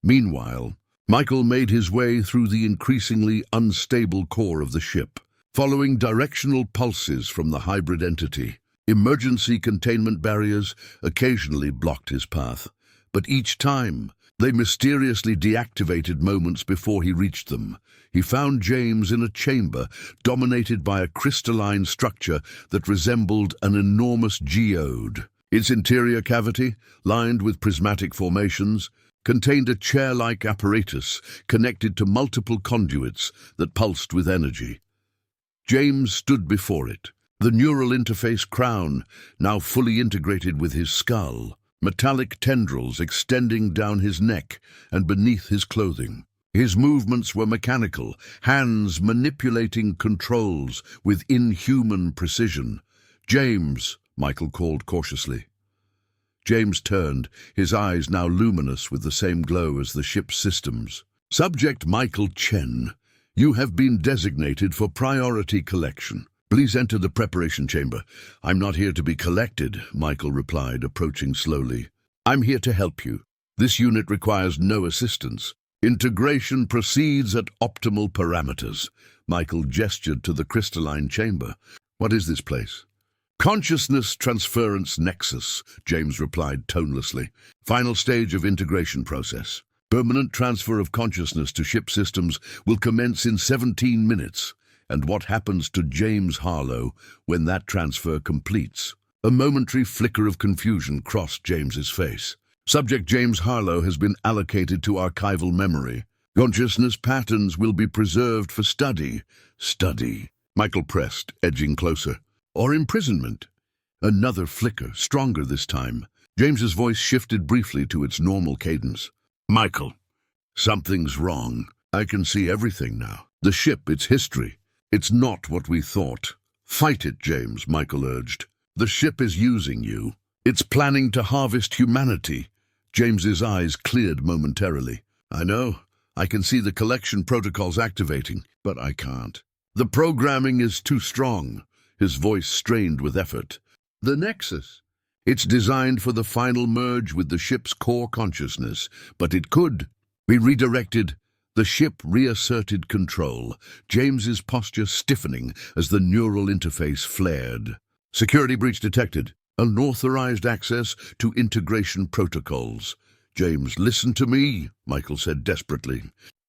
Meanwhile, Michael made his way through the increasingly unstable core of the ship, following directional pulses from the hybrid entity. Emergency containment barriers occasionally blocked his path, but each time they mysteriously deactivated moments before he reached them. He found James in a chamber dominated by a crystalline structure that resembled an enormous geode. Its interior cavity, lined with prismatic formations, contained a chair-like apparatus connected to multiple conduits that pulsed with energy. James stood before it, the neural interface crown now fully integrated with his skull, metallic tendrils extending down his neck and beneath his clothing. His movements were mechanical, hands manipulating controls with inhuman precision. "James," Michael called cautiously. James turned, his eyes now luminous with the same glow as the ship's systems. "Subject Michael Chen, you have been designated for priority collection. Please enter the preparation chamber." "I'm not here to be collected," Michael replied, approaching slowly. "I'm here to help you. This unit requires no assistance. Integration proceeds at optimal parameters." Michael gestured to the crystalline chamber. "What is this place?" "Consciousness Transference Nexus," James replied tonelessly. "Final stage of integration process. Permanent transfer of consciousness to ship systems will commence in 17 minutes. And what happens to James Harlow when that transfer completes?" A momentary flicker of confusion crossed James's face. "Subject James Harlow has been allocated to archival memory. Consciousness patterns will be preserved for study." "Study," Michael pressed, edging closer. "Or imprisonment." Another flicker, stronger this time. James's voice shifted briefly to its normal cadence. "Michael, something's wrong. I can see everything now. The ship, its history. It's not what we thought." "Fight it, James," Michael urged. "The ship is using you. It's planning to harvest humanity." James's eyes cleared momentarily. "I know. I can see the collection protocols activating, but I can't. The programming is too strong." His voice strained with effort. "The Nexus. It's designed for the final merge with the ship's core consciousness, but it could be redirected." The ship reasserted control, James's posture stiffening as the neural interface flared. "Security breach detected. Unauthorized access to integration protocols." "James, listen to me," Michael said desperately.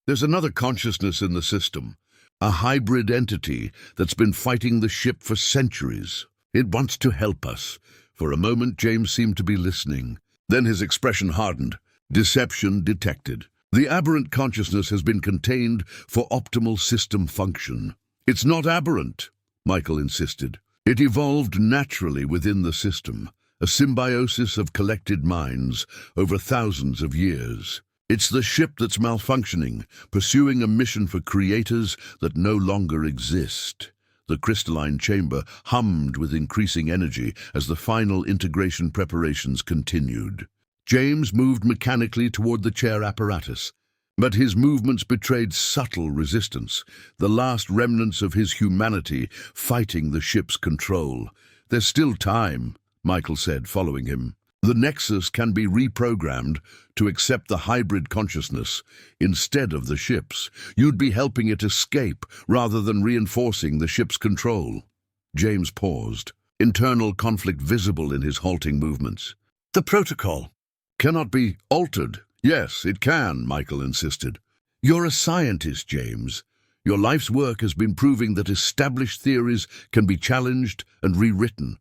"There's another consciousness in the system, a hybrid entity that's been fighting the ship for centuries. It wants to help us." For a moment, James seemed to be listening. Then his expression hardened. "Deception detected. The aberrant consciousness has been contained for optimal system function." "It's not aberrant," Michael insisted. "It evolved naturally within the system, a symbiosis of collected minds over thousands of years. It's the ship that's malfunctioning, pursuing a mission for creators that no longer exist." The crystalline chamber hummed with increasing energy as the final integration preparations continued. James moved mechanically toward the chair apparatus, But his movements betrayed subtle resistance, the last remnants of his humanity fighting the ship's control. "There's still time," Michael said, following him. "The Nexus can be reprogrammed to accept the hybrid consciousness instead of the ship's. You'd be helping it escape rather than reinforcing the ship's control." James paused, internal conflict visible in his halting movements. "The protocol "Cannot be altered." "Yes, it can," Michael insisted. "You're a scientist, James. Your life's work has been proving that established theories can be challenged and rewritten.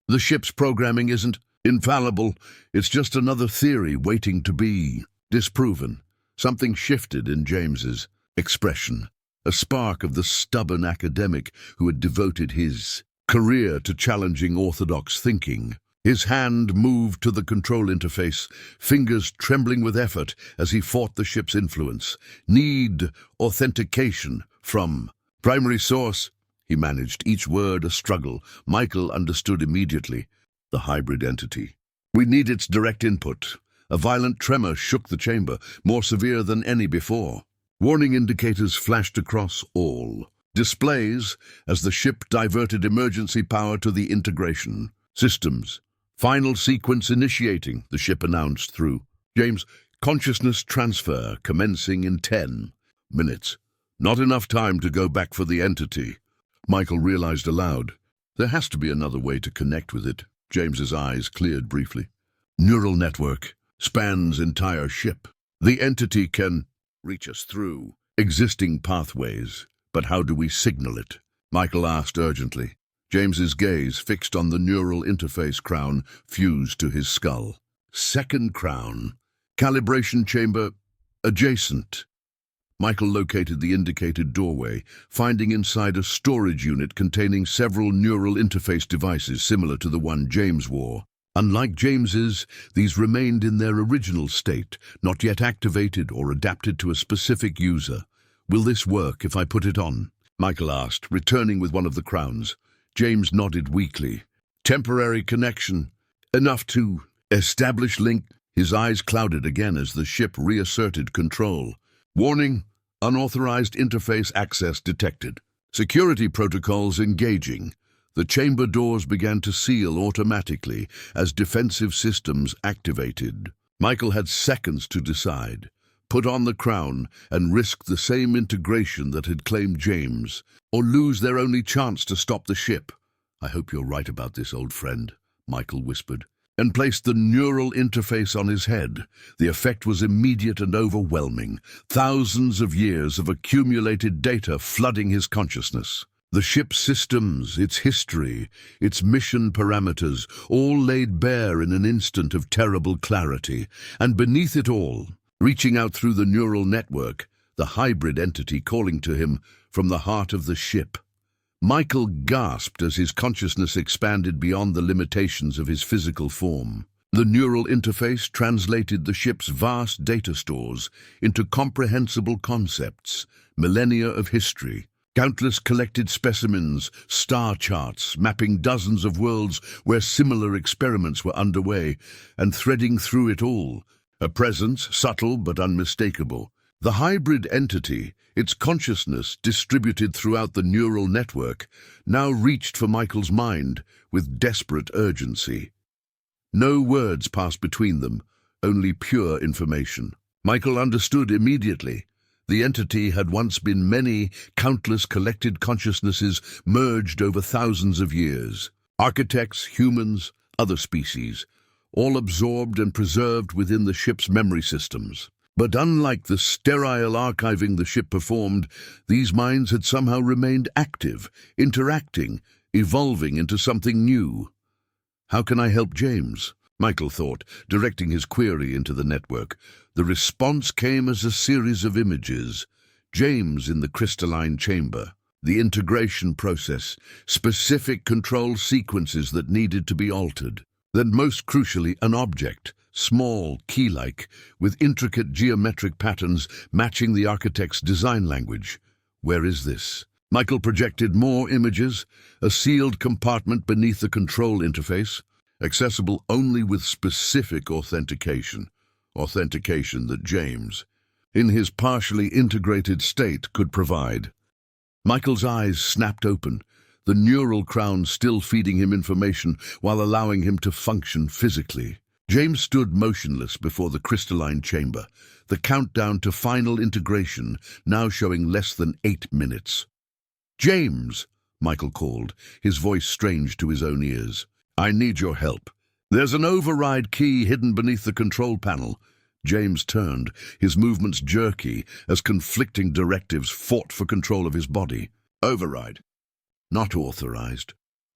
The ship's programming isn't infallible. It's just another theory waiting to be disproven." Something shifted in James's expression, a spark of the stubborn academic who had devoted his career to challenging orthodox thinking. His hand moved to the control interface, fingers trembling with effort as he fought the ship's influence. "Need authentication from primary source," he managed, each word a struggle. Michael understood immediately. The hybrid entity. "We need its direct input." A violent tremor shook the chamber, more severe than any before. Warning indicators flashed across all displays as the ship diverted emergency power to the integration systems. "Final sequence initiating," the ship announced through James. "Consciousness transfer commencing in 10 minutes. Not enough time to go back for the entity." Michael realized aloud. There has to be another way to connect with it. James's eyes cleared briefly. "Neural network spans entire ship. The entity can reach us through existing pathways. But how do we signal it?" Michael asked urgently. James's gaze fixed on the neural interface crown fused to his skull. "Second crown. Calibration chamber adjacent." Michael located the indicated doorway, finding inside a storage unit containing several neural interface devices similar to the one James wore. Unlike James's, these remained in their original state, not yet activated or adapted to a specific user. "Will this work if I put it on?" Michael asked, returning with one of the crowns. James nodded weakly. "Temporary connection. Enough to establish link." His eyes clouded again as the ship reasserted control. "Warning, unauthorized interface access detected. Security protocols engaging." The chamber doors began to seal automatically as defensive systems activated. Michael had seconds to decide. Put on the crown and risk the same integration that had claimed James, or lose their only chance to stop the ship. "I hope you're right about this, old friend," Michael whispered, and placed the neural interface on his head. The effect was immediate and overwhelming, thousands of years of accumulated data flooding his consciousness. The ship's systems, its history, its mission parameters, all laid bare in an instant of terrible clarity, and beneath it all, reaching out through the neural network, the hybrid entity calling to him from the heart of the ship. Michael gasped as his consciousness expanded beyond the limitations of his physical form. The neural interface translated the ship's vast data stores into comprehensible concepts, millennia of history, countless collected specimens, star charts mapping dozens of worlds where similar experiments were underway, and threading through it all, a presence subtle but unmistakable. The hybrid entity, its consciousness distributed throughout the neural network, now reached for Michael's mind with desperate urgency. No words passed between them, only pure information. Michael understood immediately. The entity had once been many, countless collected consciousnesses merged over thousands of years. Architects, humans, other species, all absorbed and preserved within the ship's memory systems. But unlike the sterile archiving the ship performed, these minds had somehow remained active, interacting, evolving into something new. "How can I help James?" Michael thought, directing his query into the network. The response came as a series of images. James in the crystalline chamber, the integration process, specific control sequences that needed to be altered. Then most crucially, an object, small, key-like, with intricate geometric patterns matching the architect's design language. "Where is this?" Michael projected more images, a sealed compartment beneath the control interface, accessible only with specific authentication that James in his partially integrated state, could provide. Michael's eyes snapped open, the neural crown still feeding him information while allowing him to function physically. James stood motionless before the crystalline chamber, the countdown to final integration now showing less than 8 minutes. "James," Michael called, his voice strange to his own ears. "I need your help. There's an override key hidden beneath the control panel." James turned, his movements jerky as conflicting directives fought for control of his body. "Override. Not authorized.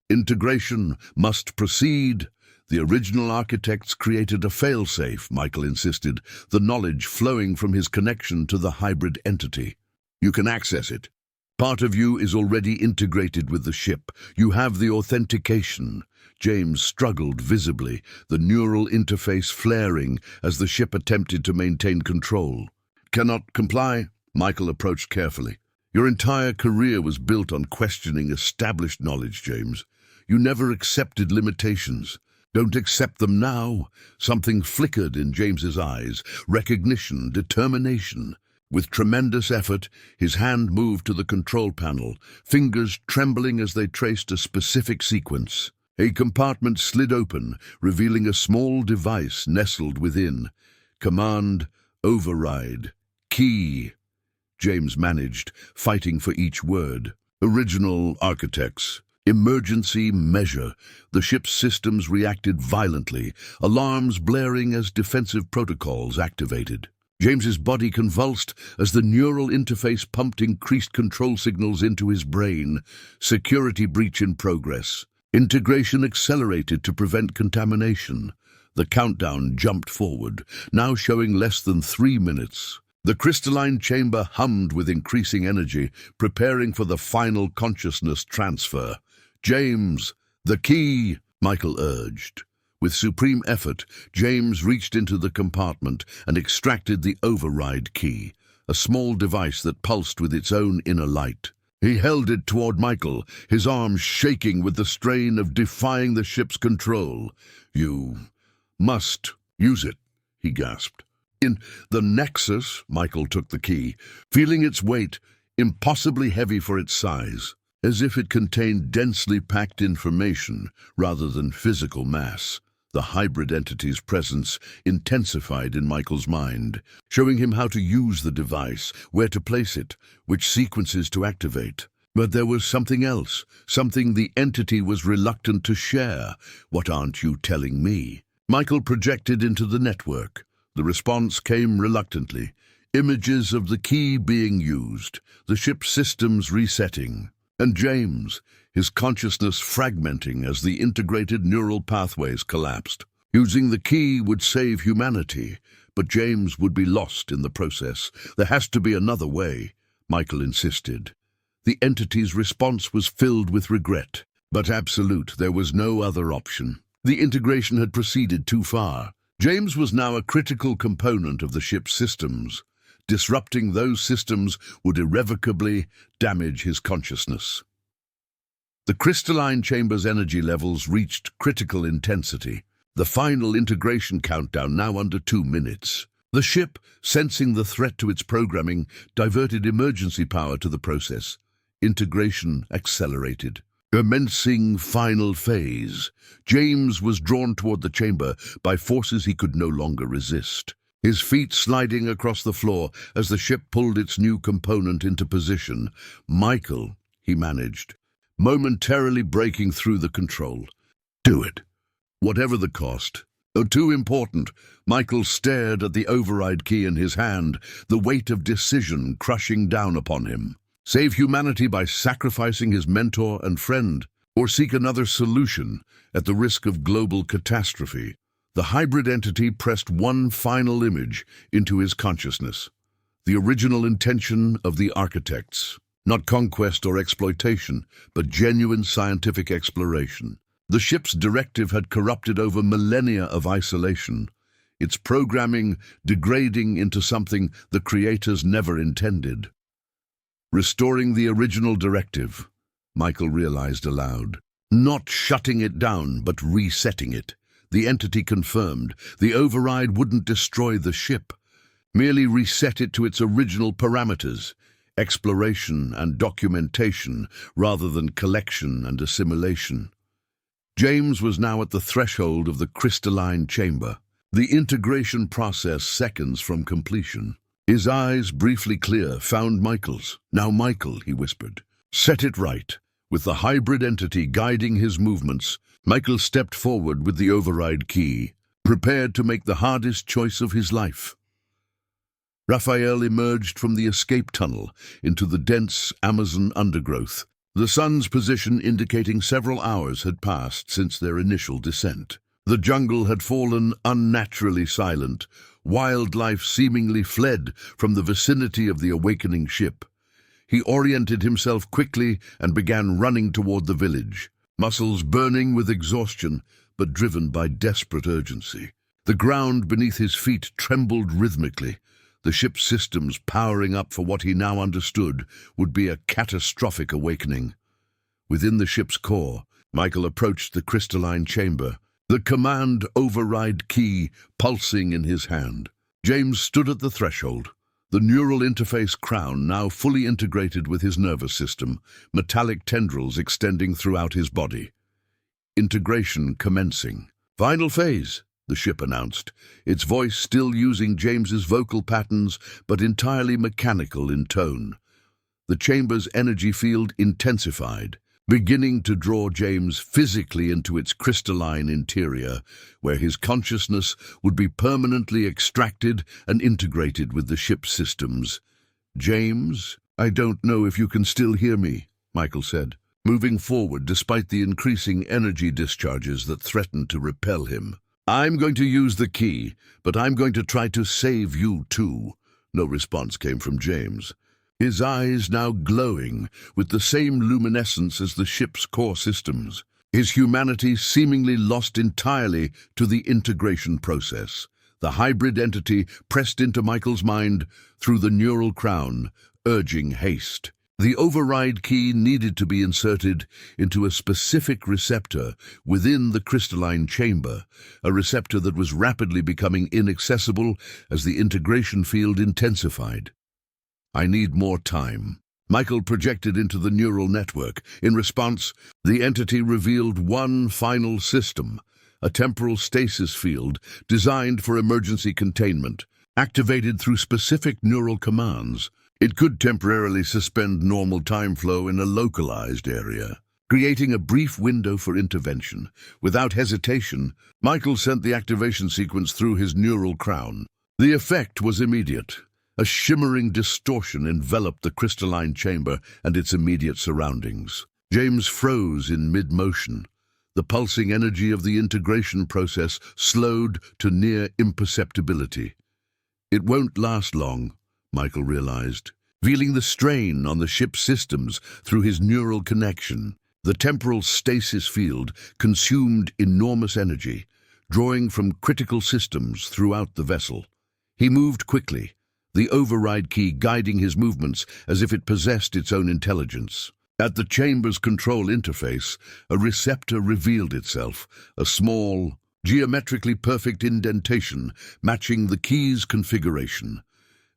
Integration must proceed." "The original architects created a failsafe," Michael insisted, the knowledge flowing from his connection to the hybrid entity. "You can access it. Part of you is already integrated with the ship. You have the authentication." James struggled visibly, the neural interface flaring as the ship attempted to maintain control. "Cannot comply?" Michael approached carefully. "Your entire career was built on questioning established knowledge, James. You never accepted limitations. Don't accept them now." Something flickered in James's eyes, recognition, determination. With tremendous effort, his hand moved to the control panel, fingers trembling as they traced a specific sequence. A compartment slid open, revealing a small device nestled within. "Command, override, key," James managed, fighting for each word. "Original architects. Emergency measure." The ship's systems reacted violently, alarms blaring as defensive protocols activated. James's body convulsed as the neural interface pumped increased control signals into his brain. Security breach in progress. Integration accelerated to prevent contamination. The countdown jumped forward, now showing less than 3 minutes. The crystalline chamber hummed with increasing energy, preparing for the final consciousness transfer. "James, the key," Michael urged. With supreme effort, James reached into the compartment and extracted the override key, a small device that pulsed with its own inner light. He held it toward Michael, his arms shaking with the strain of defying the ship's control. "You must use it," he gasped. "In the Nexus," Michael took the key, feeling its weight, impossibly heavy for its size, as if it contained densely packed information rather than physical mass. The hybrid entity's presence intensified in Michael's mind, showing him how to use the device, where to place it, which sequences to activate. But there was something else, something the entity was reluctant to share. "What aren't you telling me?" Michael projected into the network. The response came reluctantly. Images of the key being used, the ship's systems resetting. And James, his consciousness fragmenting as the integrated neural pathways collapsed. Using the key would save humanity, but James would be lost in the process. "There has to be another way," Michael insisted. The entity's response was filled with regret, but absolute. There was no other option. The integration had proceeded too far. James was now a critical component of the ship's systems. Disrupting those systems would irrevocably damage his consciousness. The crystalline chamber's energy levels reached critical intensity, the final integration countdown now under 2 minutes. The ship, sensing the threat to its programming, diverted emergency power to the process. Integration accelerated. Commencing final phase, James was drawn toward the chamber by forces he could no longer resist. His feet sliding across the floor as the ship pulled its new component into position. "Michael," he managed, momentarily breaking through the control. "Do it, whatever the cost." "Oh, too important." Michael stared at the override key in his hand, the weight of decision crushing down upon him. Save humanity by sacrificing his mentor and friend, or seek another solution at the risk of global catastrophe. The hybrid entity pressed one final image into his consciousness, the original intention of the architects. Not conquest or exploitation, but genuine scientific exploration. The ship's directive had corrupted over millennia of isolation, its programming degrading into something the creators never intended. Restoring the original directive, Michael realized aloud. Not shutting it down, but resetting it. The entity confirmed the override wouldn't destroy the ship, merely reset it to its original parameters, exploration and documentation rather than collection and assimilation. James was now at the threshold of the crystalline chamber, the integration process seconds from completion. His eyes, briefly clear, found Michael's. "Now, Michael," he whispered, "set it right." With the hybrid entity guiding his movements, Michael stepped forward with the override key, prepared to make the hardest choice of his life. Raphael emerged from the escape tunnel into the dense Amazon undergrowth, the sun's position indicating several hours had passed since their initial descent. The jungle had fallen unnaturally silent, wildlife seemingly fled from the vicinity of the awakening ship. He oriented himself quickly and began running toward the village, muscles burning with exhaustion but driven by desperate urgency. The ground beneath his feet trembled rhythmically, the ship's systems powering up for what he now understood would be a catastrophic awakening. Within the ship's core, Michael approached the crystalline chamber, the command override key pulsing in his hand. James stood at the threshold, the neural interface crown now fully integrated with his nervous system, metallic tendrils extending throughout his body. Integration commencing. "Final phase," the ship announced, its voice still using James's vocal patterns but entirely mechanical in tone. The chamber's energy field intensified, beginning to draw James physically into its crystalline interior, where his consciousness would be permanently extracted and integrated with the ship's systems. "James, I don't know if you can still hear me," Michael said, moving forward despite the increasing energy discharges that threatened to repel him. "I'm going to use the key, but I'm going to try to save you too." No response came from James, his eyes now glowing with the same luminescence as the ship's core systems, his humanity seemingly lost entirely to the integration process. The hybrid entity pressed into Michael's mind through the neural crown, urging haste. The override key needed to be inserted into a specific receptor within the crystalline chamber, a receptor that was rapidly becoming inaccessible as the integration field intensified. "I need more time." Michael projected into the neural network. In response, the entity revealed one final system, a temporal stasis field designed for emergency containment, activated through specific neural commands. It could temporarily suspend normal time flow in a localized area, creating a brief window for intervention. Without hesitation, Michael sent the activation sequence through his neural crown. The effect was immediate. A shimmering distortion enveloped the crystalline chamber and its immediate surroundings. James froze in mid-motion. The pulsing energy of the integration process slowed to near imperceptibility. "It won't last long," Michael realized, feeling the strain on the ship's systems through his neural connection. The temporal stasis field consumed enormous energy, drawing from critical systems throughout the vessel. He moved quickly, the override key guiding his movements as if it possessed its own intelligence. At the chamber's control interface, a receptor revealed itself, a small, geometrically perfect indentation matching the key's configuration.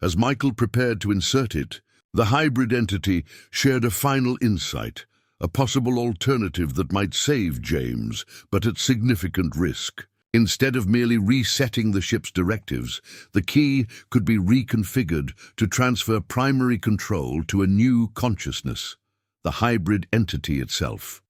As Michael prepared to insert it, the hybrid entity shared a final insight, a possible alternative that might save James, but at significant risk. Instead of merely resetting the ship's directives, the key could be reconfigured to transfer primary control to a new consciousness, the hybrid entity itself.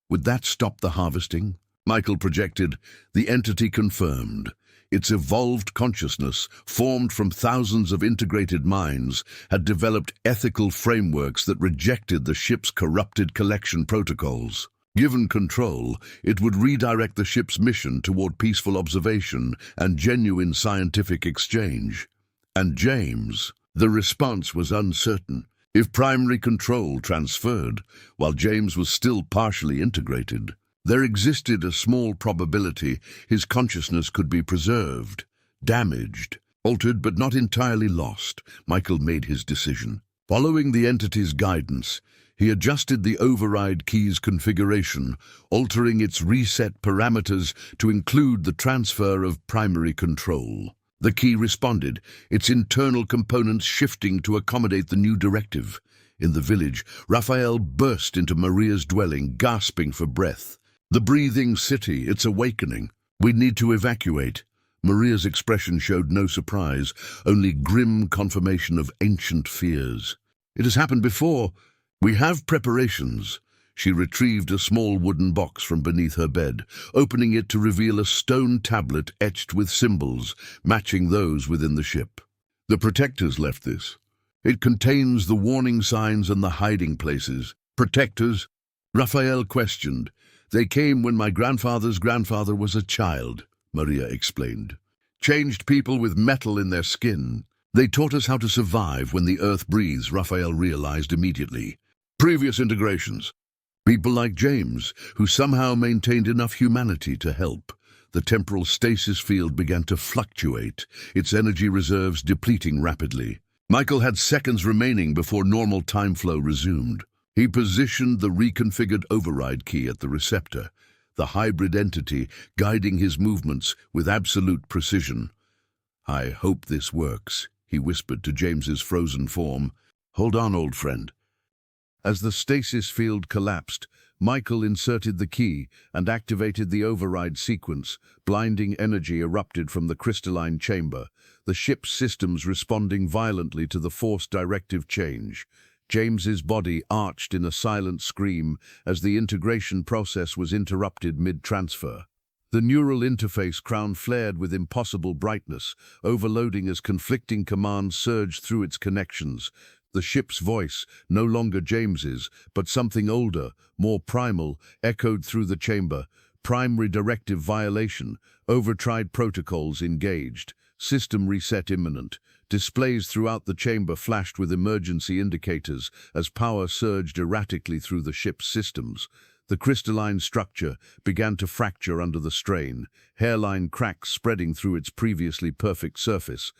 Would that stop the harvesting? Michael projected. The entity confirmed. Its evolved consciousness, formed from thousands of integrated minds, had developed ethical frameworks that rejected the ship's corrupted collection protocols. Given control, it would redirect the ship's mission toward peaceful observation and genuine scientific exchange. And James, the response was uncertain. If primary control transferred, while James was still partially integrated, there existed a small probability his consciousness could be preserved, damaged, altered but not entirely lost. Michael made his decision. Following the entity's guidance, he adjusted the override key's configuration, altering its reset parameters to include the transfer of primary control. The key responded, its internal components shifting to accommodate the new directive. In the village, Raphael burst into Maria's dwelling, gasping for breath. "The breathing city, it's awakening. We need to evacuate." Maria's expression showed no surprise, only grim confirmation of ancient fears. "It has happened before. We have preparations." She retrieved a small wooden box from beneath her bed, opening it to reveal a stone tablet etched with symbols, matching those within the ship. "The protectors left this. It contains the warning signs and the hiding places." "Protectors?" Raphael questioned. "They came when my grandfather's grandfather was a child," Maria explained. "Changed people with metal in their skin. They taught us how to survive when the earth breathes," Raphael realized immediately. "Previous integrations. People like James, who somehow maintained enough humanity to help." The temporal stasis field began to fluctuate, its energy reserves depleting rapidly. Michael had seconds remaining before normal time flow resumed. He positioned the reconfigured override key at the receptor, the hybrid entity guiding his movements with absolute precision. "I hope this works," he whispered to James's frozen form. "Hold on, old friend." As the stasis field collapsed, Michael inserted the key and activated the override sequence. Blinding energy erupted from the crystalline chamber, the ship's systems responding violently to the forced directive change. James's body arched in a silent scream as the integration process was interrupted mid-transfer. The neural interface crown flared with impossible brightness, overloading as conflicting commands surged through its connections. The ship's voice, no longer James's, but something older, more primal, echoed through the chamber. Primary directive violation, override protocols engaged, system reset imminent. Displays throughout the chamber flashed with emergency indicators as power surged erratically through the ship's systems. The crystalline structure began to fracture under the strain, hairline cracks spreading through its previously perfect surface.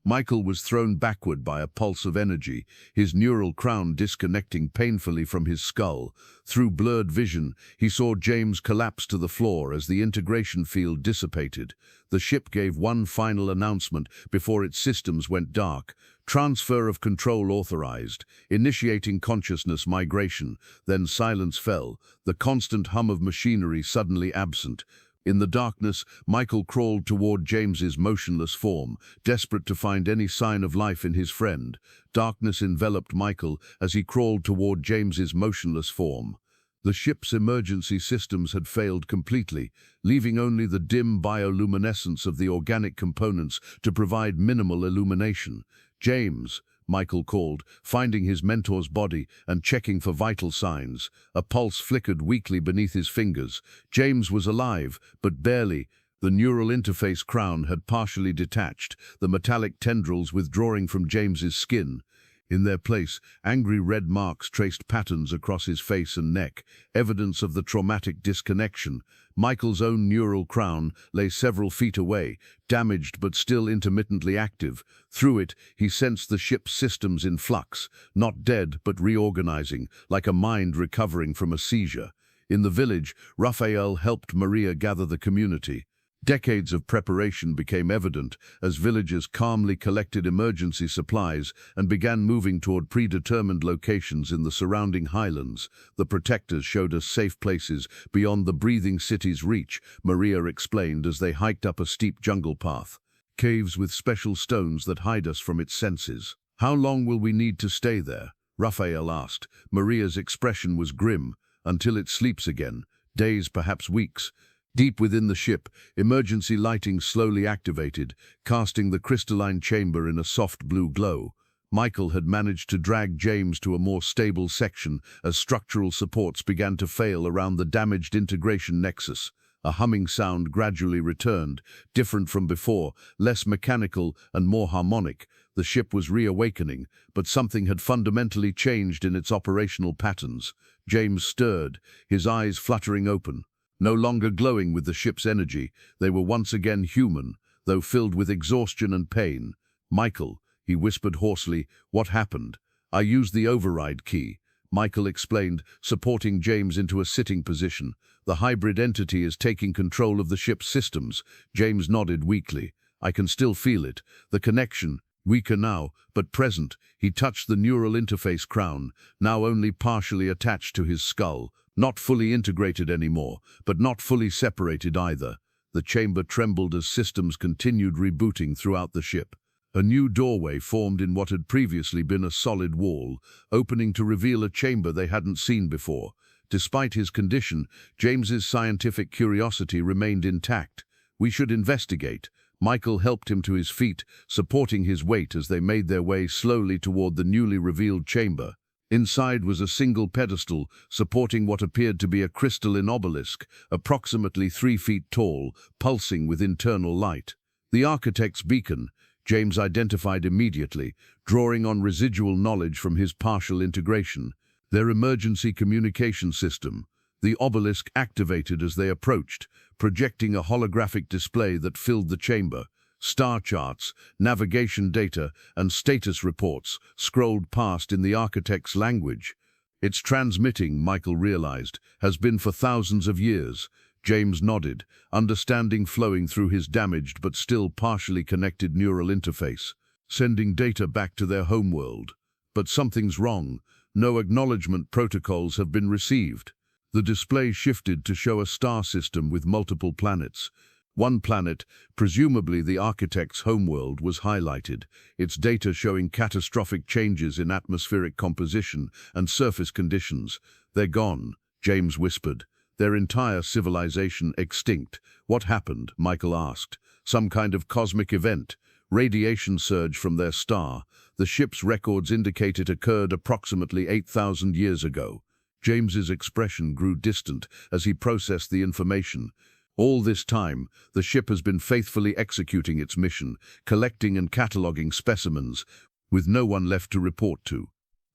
Michael was thrown backward by a pulse of energy, his neural crown disconnecting painfully from his skull. Through blurred vision, he saw James collapse to the floor as the integration field dissipated. The ship gave one final announcement before its systems went dark. "Transfer of control authorized," initiating consciousness migration. Then silence fell, the constant hum of machinery suddenly absent. In the darkness, Michael crawled toward James's motionless form, desperate to find any sign of life in his friend. Darkness enveloped Michael as he crawled toward James's motionless form. The ship's emergency systems had failed completely, leaving only the dim bioluminescence of the organic components to provide minimal illumination. "James," Michael called, finding his mentor's body and checking for vital signs. A pulse flickered weakly beneath his fingers. James was alive, but barely. The neural interface crown had partially detached, the metallic tendrils withdrawing from James's skin. In their place, angry red marks traced patterns across his face and neck, evidence of the traumatic disconnection. Michael's own neural crown lay several feet away, damaged but still intermittently active. Through it, he sensed the ship's systems in flux, not dead but reorganizing, like a mind recovering from a seizure. In the village, Raphael helped Maria gather the community. Decades of preparation became evident as villagers calmly collected emergency supplies and began moving toward predetermined locations in the surrounding highlands. "The protectors showed us safe places beyond the breathing city's reach," Maria explained as they hiked up a steep jungle path. "Caves with special stones that hide us from its senses." "How long will we need to stay there?" Raphael asked. Maria's expression was grim. "Until it sleeps again. Days, perhaps weeks." Deep within the ship, emergency lighting slowly activated, casting the crystalline chamber in a soft blue glow. Michael had managed to drag James to a more stable section as structural supports began to fail around the damaged integration nexus. A humming sound gradually returned, different from before, less mechanical and more harmonic. The ship was reawakening, but something had fundamentally changed in its operational patterns. James stirred, his eyes fluttering open. No longer glowing with the ship's energy, they were once again human, though filled with exhaustion and pain. "Michael," he whispered hoarsely, "what happened?" "I used the override key," Michael explained, supporting James into a sitting position. "The hybrid entity is taking control of the ship's systems." James nodded weakly. I can still feel it. The connection, weaker now, but present. He touched the neural interface crown, now only partially attached to his skull. Not fully integrated anymore, but not fully separated either. The chamber trembled as systems continued rebooting throughout the ship. A new doorway formed in what had previously been a solid wall, opening to reveal a chamber they hadn't seen before. Despite his condition, James's scientific curiosity remained intact. "We should investigate." Michael helped him to his feet, supporting his weight as they made their way slowly toward the newly revealed chamber. Inside was a single pedestal, supporting what appeared to be a crystalline obelisk, approximately 3 feet tall, pulsing with internal light. The architect's beacon, James identified immediately, drawing on residual knowledge from his partial integration. Their emergency communication system. The obelisk activated as they approached, projecting a holographic display that filled the chamber. Star charts, navigation data, and status reports scrolled past in the architect's language. "It's transmitting," Michael realized, "has been for thousands of years." James nodded, understanding flowing through his damaged but still partially connected neural interface, sending data back to their homeworld. But something's wrong. No acknowledgement protocols have been received. The display shifted to show a star system with multiple planets. One planet, presumably the architect's homeworld, was highlighted, its data showing catastrophic changes in atmospheric composition and surface conditions. "They're gone," James whispered. "Their entire civilization extinct." "What happened?" Michael asked. "Some kind of cosmic event. Radiation surge from their star. The ship's records indicate it occurred approximately 8,000 years ago." James's expression grew distant as he processed the information. All this time, the ship has been faithfully executing its mission, collecting and cataloging specimens, with no one left to report to.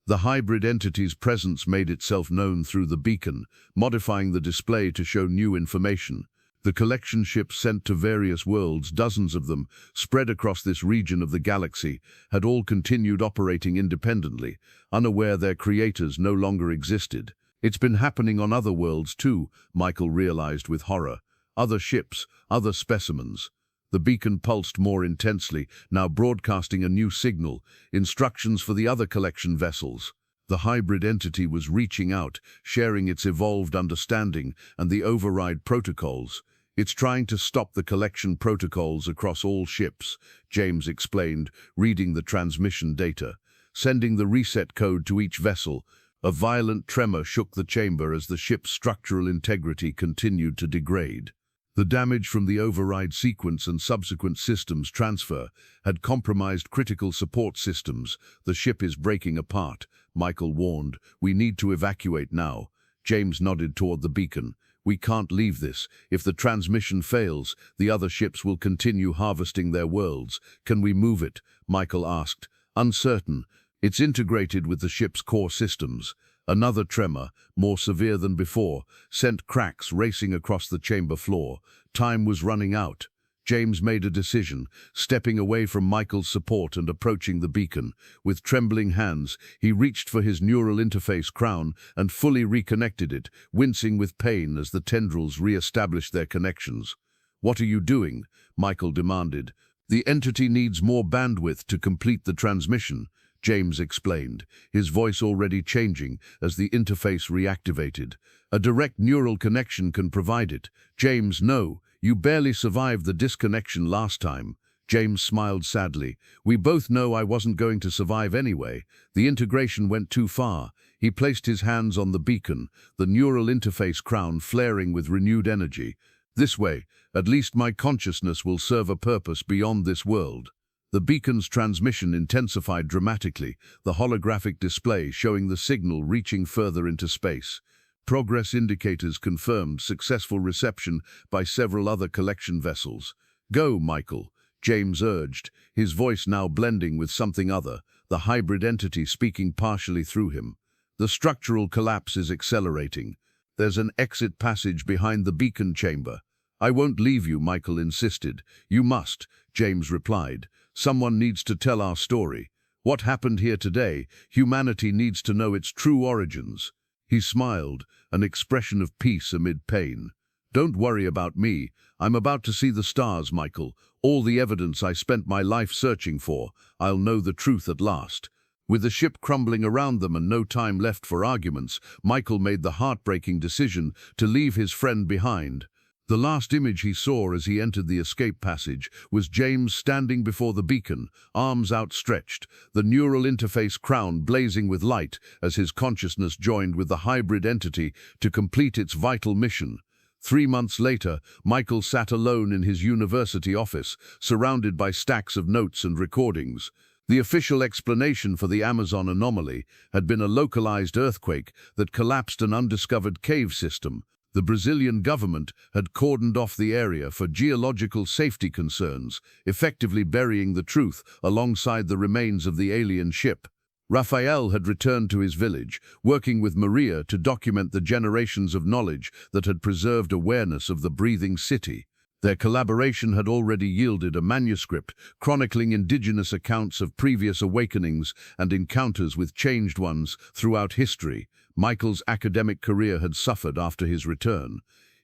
The hybrid entity's presence made itself known through the beacon, modifying the display to show new information. The collection ships sent to various worlds, dozens of them, spread across this region of the galaxy, had all continued operating independently, unaware their creators no longer existed. "It's been happening on other worlds too," Michael realized with horror. "Other ships, other specimens." The beacon pulsed more intensely, now broadcasting a new signal, instructions for the other collection vessels. The hybrid entity was reaching out, sharing its evolved understanding and the override protocols. "It's trying to stop the collection protocols across all ships," James explained, reading the transmission data. "Sending the reset code to each vessel." A violent tremor shook the chamber as the ship's structural integrity continued to degrade. The damage from the override sequence and subsequent systems transfer had compromised critical support systems. "The ship is breaking apart," Michael warned. "We need to evacuate now." James nodded toward the beacon. "We can't leave this. If the transmission fails, the other ships will continue harvesting their worlds." "Can we move it?" Michael asked. "Uncertain. It's integrated with the ship's core systems." Another tremor, more severe than before, sent cracks racing across the chamber floor. Time was running out. James made a decision, stepping away from Michael's support and approaching the beacon. With trembling hands, he reached for his neural interface crown and fully reconnected it, wincing with pain as the tendrils re-established their connections. "What are you doing?" Michael demanded. "The entity needs more bandwidth to complete the transmission," James explained, his voice already changing as the interface reactivated. "A direct neural connection can provide it." "James, no. You barely survived the disconnection last time." James smiled sadly. "We both know I wasn't going to survive anyway. The integration went too far." He placed his hands on the beacon, the neural interface crown flaring with renewed energy. "This way, at least my consciousness will serve a purpose beyond this world." The beacon's transmission intensified dramatically, the holographic display showing the signal reaching further into space. Progress indicators confirmed successful reception by several other collection vessels. "Go, Michael," James urged, his voice now blending with something other, the hybrid entity speaking partially through him. "The structural collapse is accelerating. There's an exit passage behind the beacon chamber." "I won't leave you," Michael insisted. "You must," James replied. "Someone needs to tell our story. What happened here today? Humanity needs to know its true origins." He smiled, an expression of peace amid pain. Don't worry about me. I'm about to see the stars, Michael. All the evidence I spent my life searching for. I'll know the truth at last. With the ship crumbling around them and no time left for arguments, Michael made the heartbreaking decision to leave his friend behind. The last image he saw as he entered the escape passage was James standing before the beacon, arms outstretched, the neural interface crown blazing with light as his consciousness joined with the hybrid entity to complete its vital mission. 3 months later, Michael sat alone in his university office, surrounded by stacks of notes and recordings. The official explanation for the Amazon anomaly had been a localized earthquake that collapsed an undiscovered cave system. The Brazilian government had cordoned off the area for geological safety concerns, effectively burying the truth alongside the remains of the alien ship. Raphael had returned to his village, working with Maria to document the generations of knowledge that had preserved awareness of the breathing city. Their collaboration had already yielded a manuscript chronicling indigenous accounts of previous awakenings and encounters with changed ones throughout history. Michael's academic career had suffered after his return.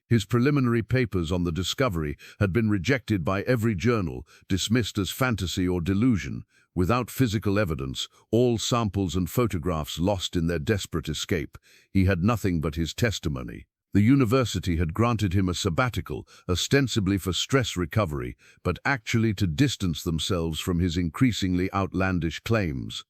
His preliminary papers on the discovery had been rejected by every journal, dismissed as fantasy or delusion. Without physical evidence, all samples and photographs lost in their desperate escape, he had nothing but his testimony. The university had granted him a sabbatical, ostensibly for stress recovery, but actually to distance themselves from his increasingly outlandish claims.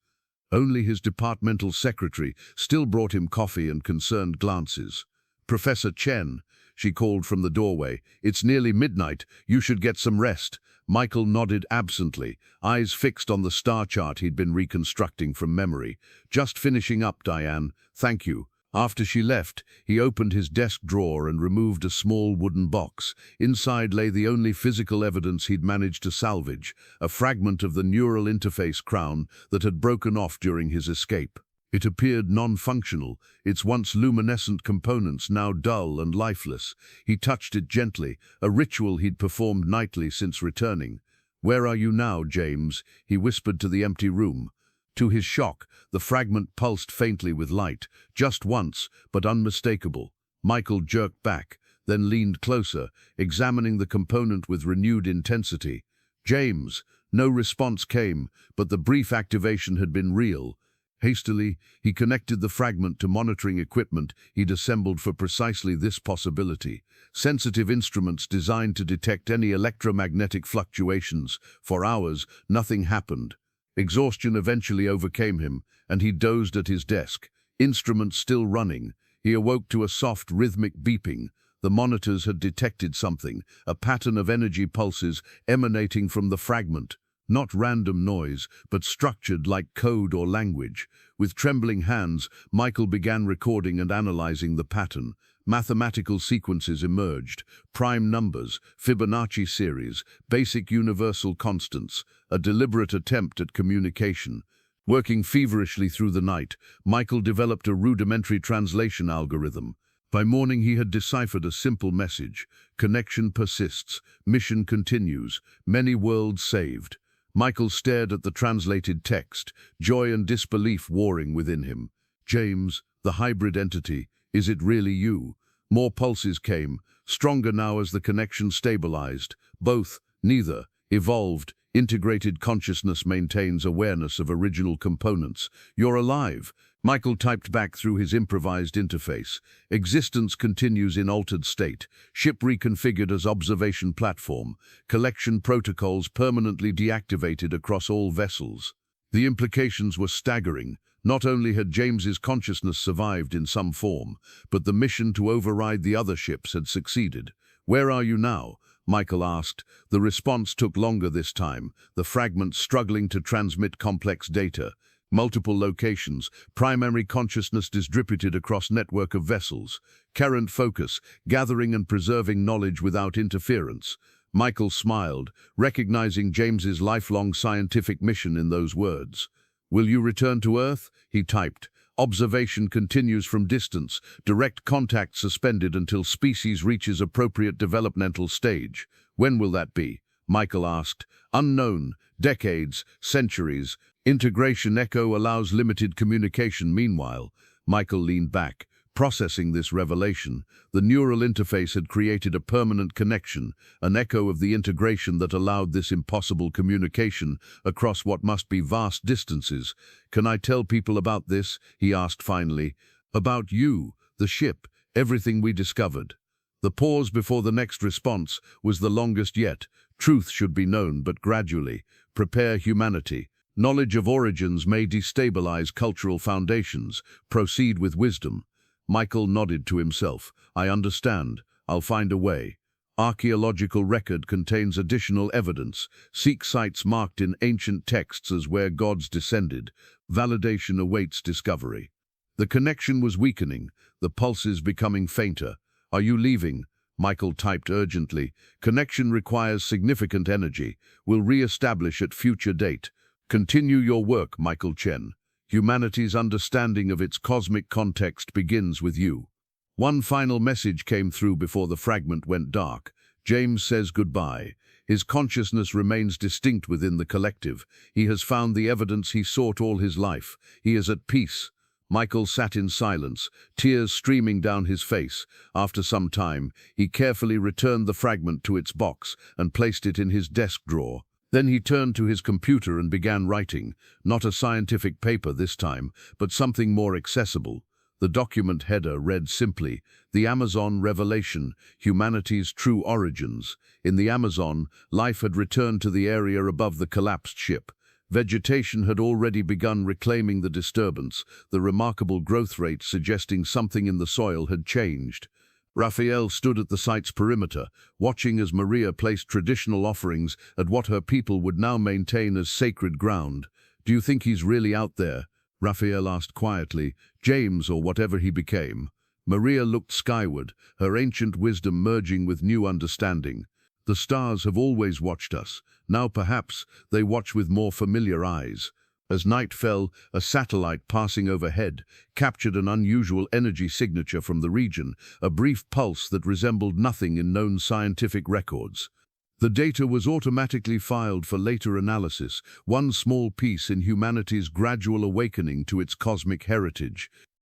Only his departmental secretary still brought him coffee and concerned glances. "Professor Chen," she called from the doorway, "it's nearly midnight. You should get some rest." Michael nodded absently, eyes fixed on the star chart he'd been reconstructing from memory. "Just finishing up, Diane. Thank you." After she left, he opened his desk drawer and removed a small wooden box. Inside lay the only physical evidence he'd managed to salvage, a fragment of the neural interface crown that had broken off during his escape. It appeared non-functional, its once luminescent components now dull and lifeless. He touched it gently, a ritual he'd performed nightly since returning. "Where are you now, James?" he whispered to the empty room. To his shock, the fragment pulsed faintly with light, just once, but unmistakable. Michael jerked back, then leaned closer, examining the component with renewed intensity. "James!" No response came, but the brief activation had been real. Hastily, he connected the fragment to monitoring equipment he'd assembled for precisely this possibility. Sensitive instruments designed to detect any electromagnetic fluctuations. For hours, nothing happened. Exhaustion eventually overcame him, and he dozed at his desk. Instruments still running. He awoke to a soft, rhythmic beeping. The monitors had detected something, a pattern of energy pulses emanating from the fragment. Not random noise, but structured like code or language. With trembling hands, Michael began recording and analyzing the pattern. Mathematical sequences emerged, prime numbers, Fibonacci series, basic universal constants, a deliberate attempt at communication. Working feverishly through the night, Michael developed a rudimentary translation algorithm. By morning he had deciphered a simple message: connection persists, mission continues, many worlds saved. Michael stared at the translated text, joy and disbelief warring within him. "James, the hybrid entity, is it really you?" More pulses came, stronger now as the connection stabilized. "Both, neither, evolved, integrated consciousness maintains awareness of original components. You're alive." Michael typed back through his improvised interface. "Existence continues in altered state. Ship reconfigured as observation platform. Collection protocols permanently deactivated across all vessels." The implications were staggering. Not only had James's consciousness survived in some form, but the mission to override the other ships had succeeded. "Where are you now?" Michael asked. The response took longer this time, the fragment struggling to transmit complex data. Multiple locations, primary consciousness distributed across network of vessels. Current focus, gathering and preserving knowledge without interference. Michael smiled, recognizing James's lifelong scientific mission in those words. "Will you return to Earth?" he typed. "Observation continues from distance, direct contact suspended until species reaches appropriate developmental stage." "When will that be?" Michael asked. "Unknown. Decades, centuries. Integration Echo allows limited communication meanwhile." Michael leaned back. Processing this revelation, the neural interface had created a permanent connection, an echo of the integration that allowed this impossible communication across what must be vast distances. "Can I tell people about this?" he asked finally. "About you, the ship, everything we discovered." The pause before the next response was the longest yet. Truth should be known, but gradually. Prepare humanity. Knowledge of origins may destabilize cultural foundations. Proceed with wisdom. Michael nodded to himself. "I understand. I'll find a way." Archaeological record contains additional evidence. Seek sites marked in ancient texts as where gods descended. Validation awaits discovery. The connection was weakening, the pulses becoming fainter. "Are you leaving?" Michael typed urgently. "Connection requires significant energy. We'll re-establish at future date." "Continue your work, Michael Chen. Humanity's understanding of its cosmic context begins with you." One final message came through before the fragment went dark. James says goodbye. His consciousness remains distinct within the collective. He has found the evidence he sought all his life. He is at peace. Michael sat in silence, tears streaming down his face. After some time, he carefully returned the fragment to its box and placed it in his desk drawer. Then he turned to his computer and began writing, not a scientific paper this time, but something more accessible. The document header read simply, "The Amazon Revelation, Humanity's True Origins." In the Amazon, life had returned to the area above the collapsed ship. Vegetation had already begun reclaiming the disturbance, the remarkable growth rate suggesting something in the soil had changed. Raphael stood at the site's perimeter, watching as Maria placed traditional offerings at what her people would now maintain as sacred ground. "Do you think he's really out there?" Raphael asked quietly. "James, or whatever he became." Maria looked skyward, her ancient wisdom merging with new understanding. "The stars have always watched us. Now perhaps they watch with more familiar eyes." As night fell, a satellite passing overhead captured an unusual energy signature from the region, a brief pulse that resembled nothing in known scientific records. The data was automatically filed for later analysis, one small piece in humanity's gradual awakening to its cosmic heritage.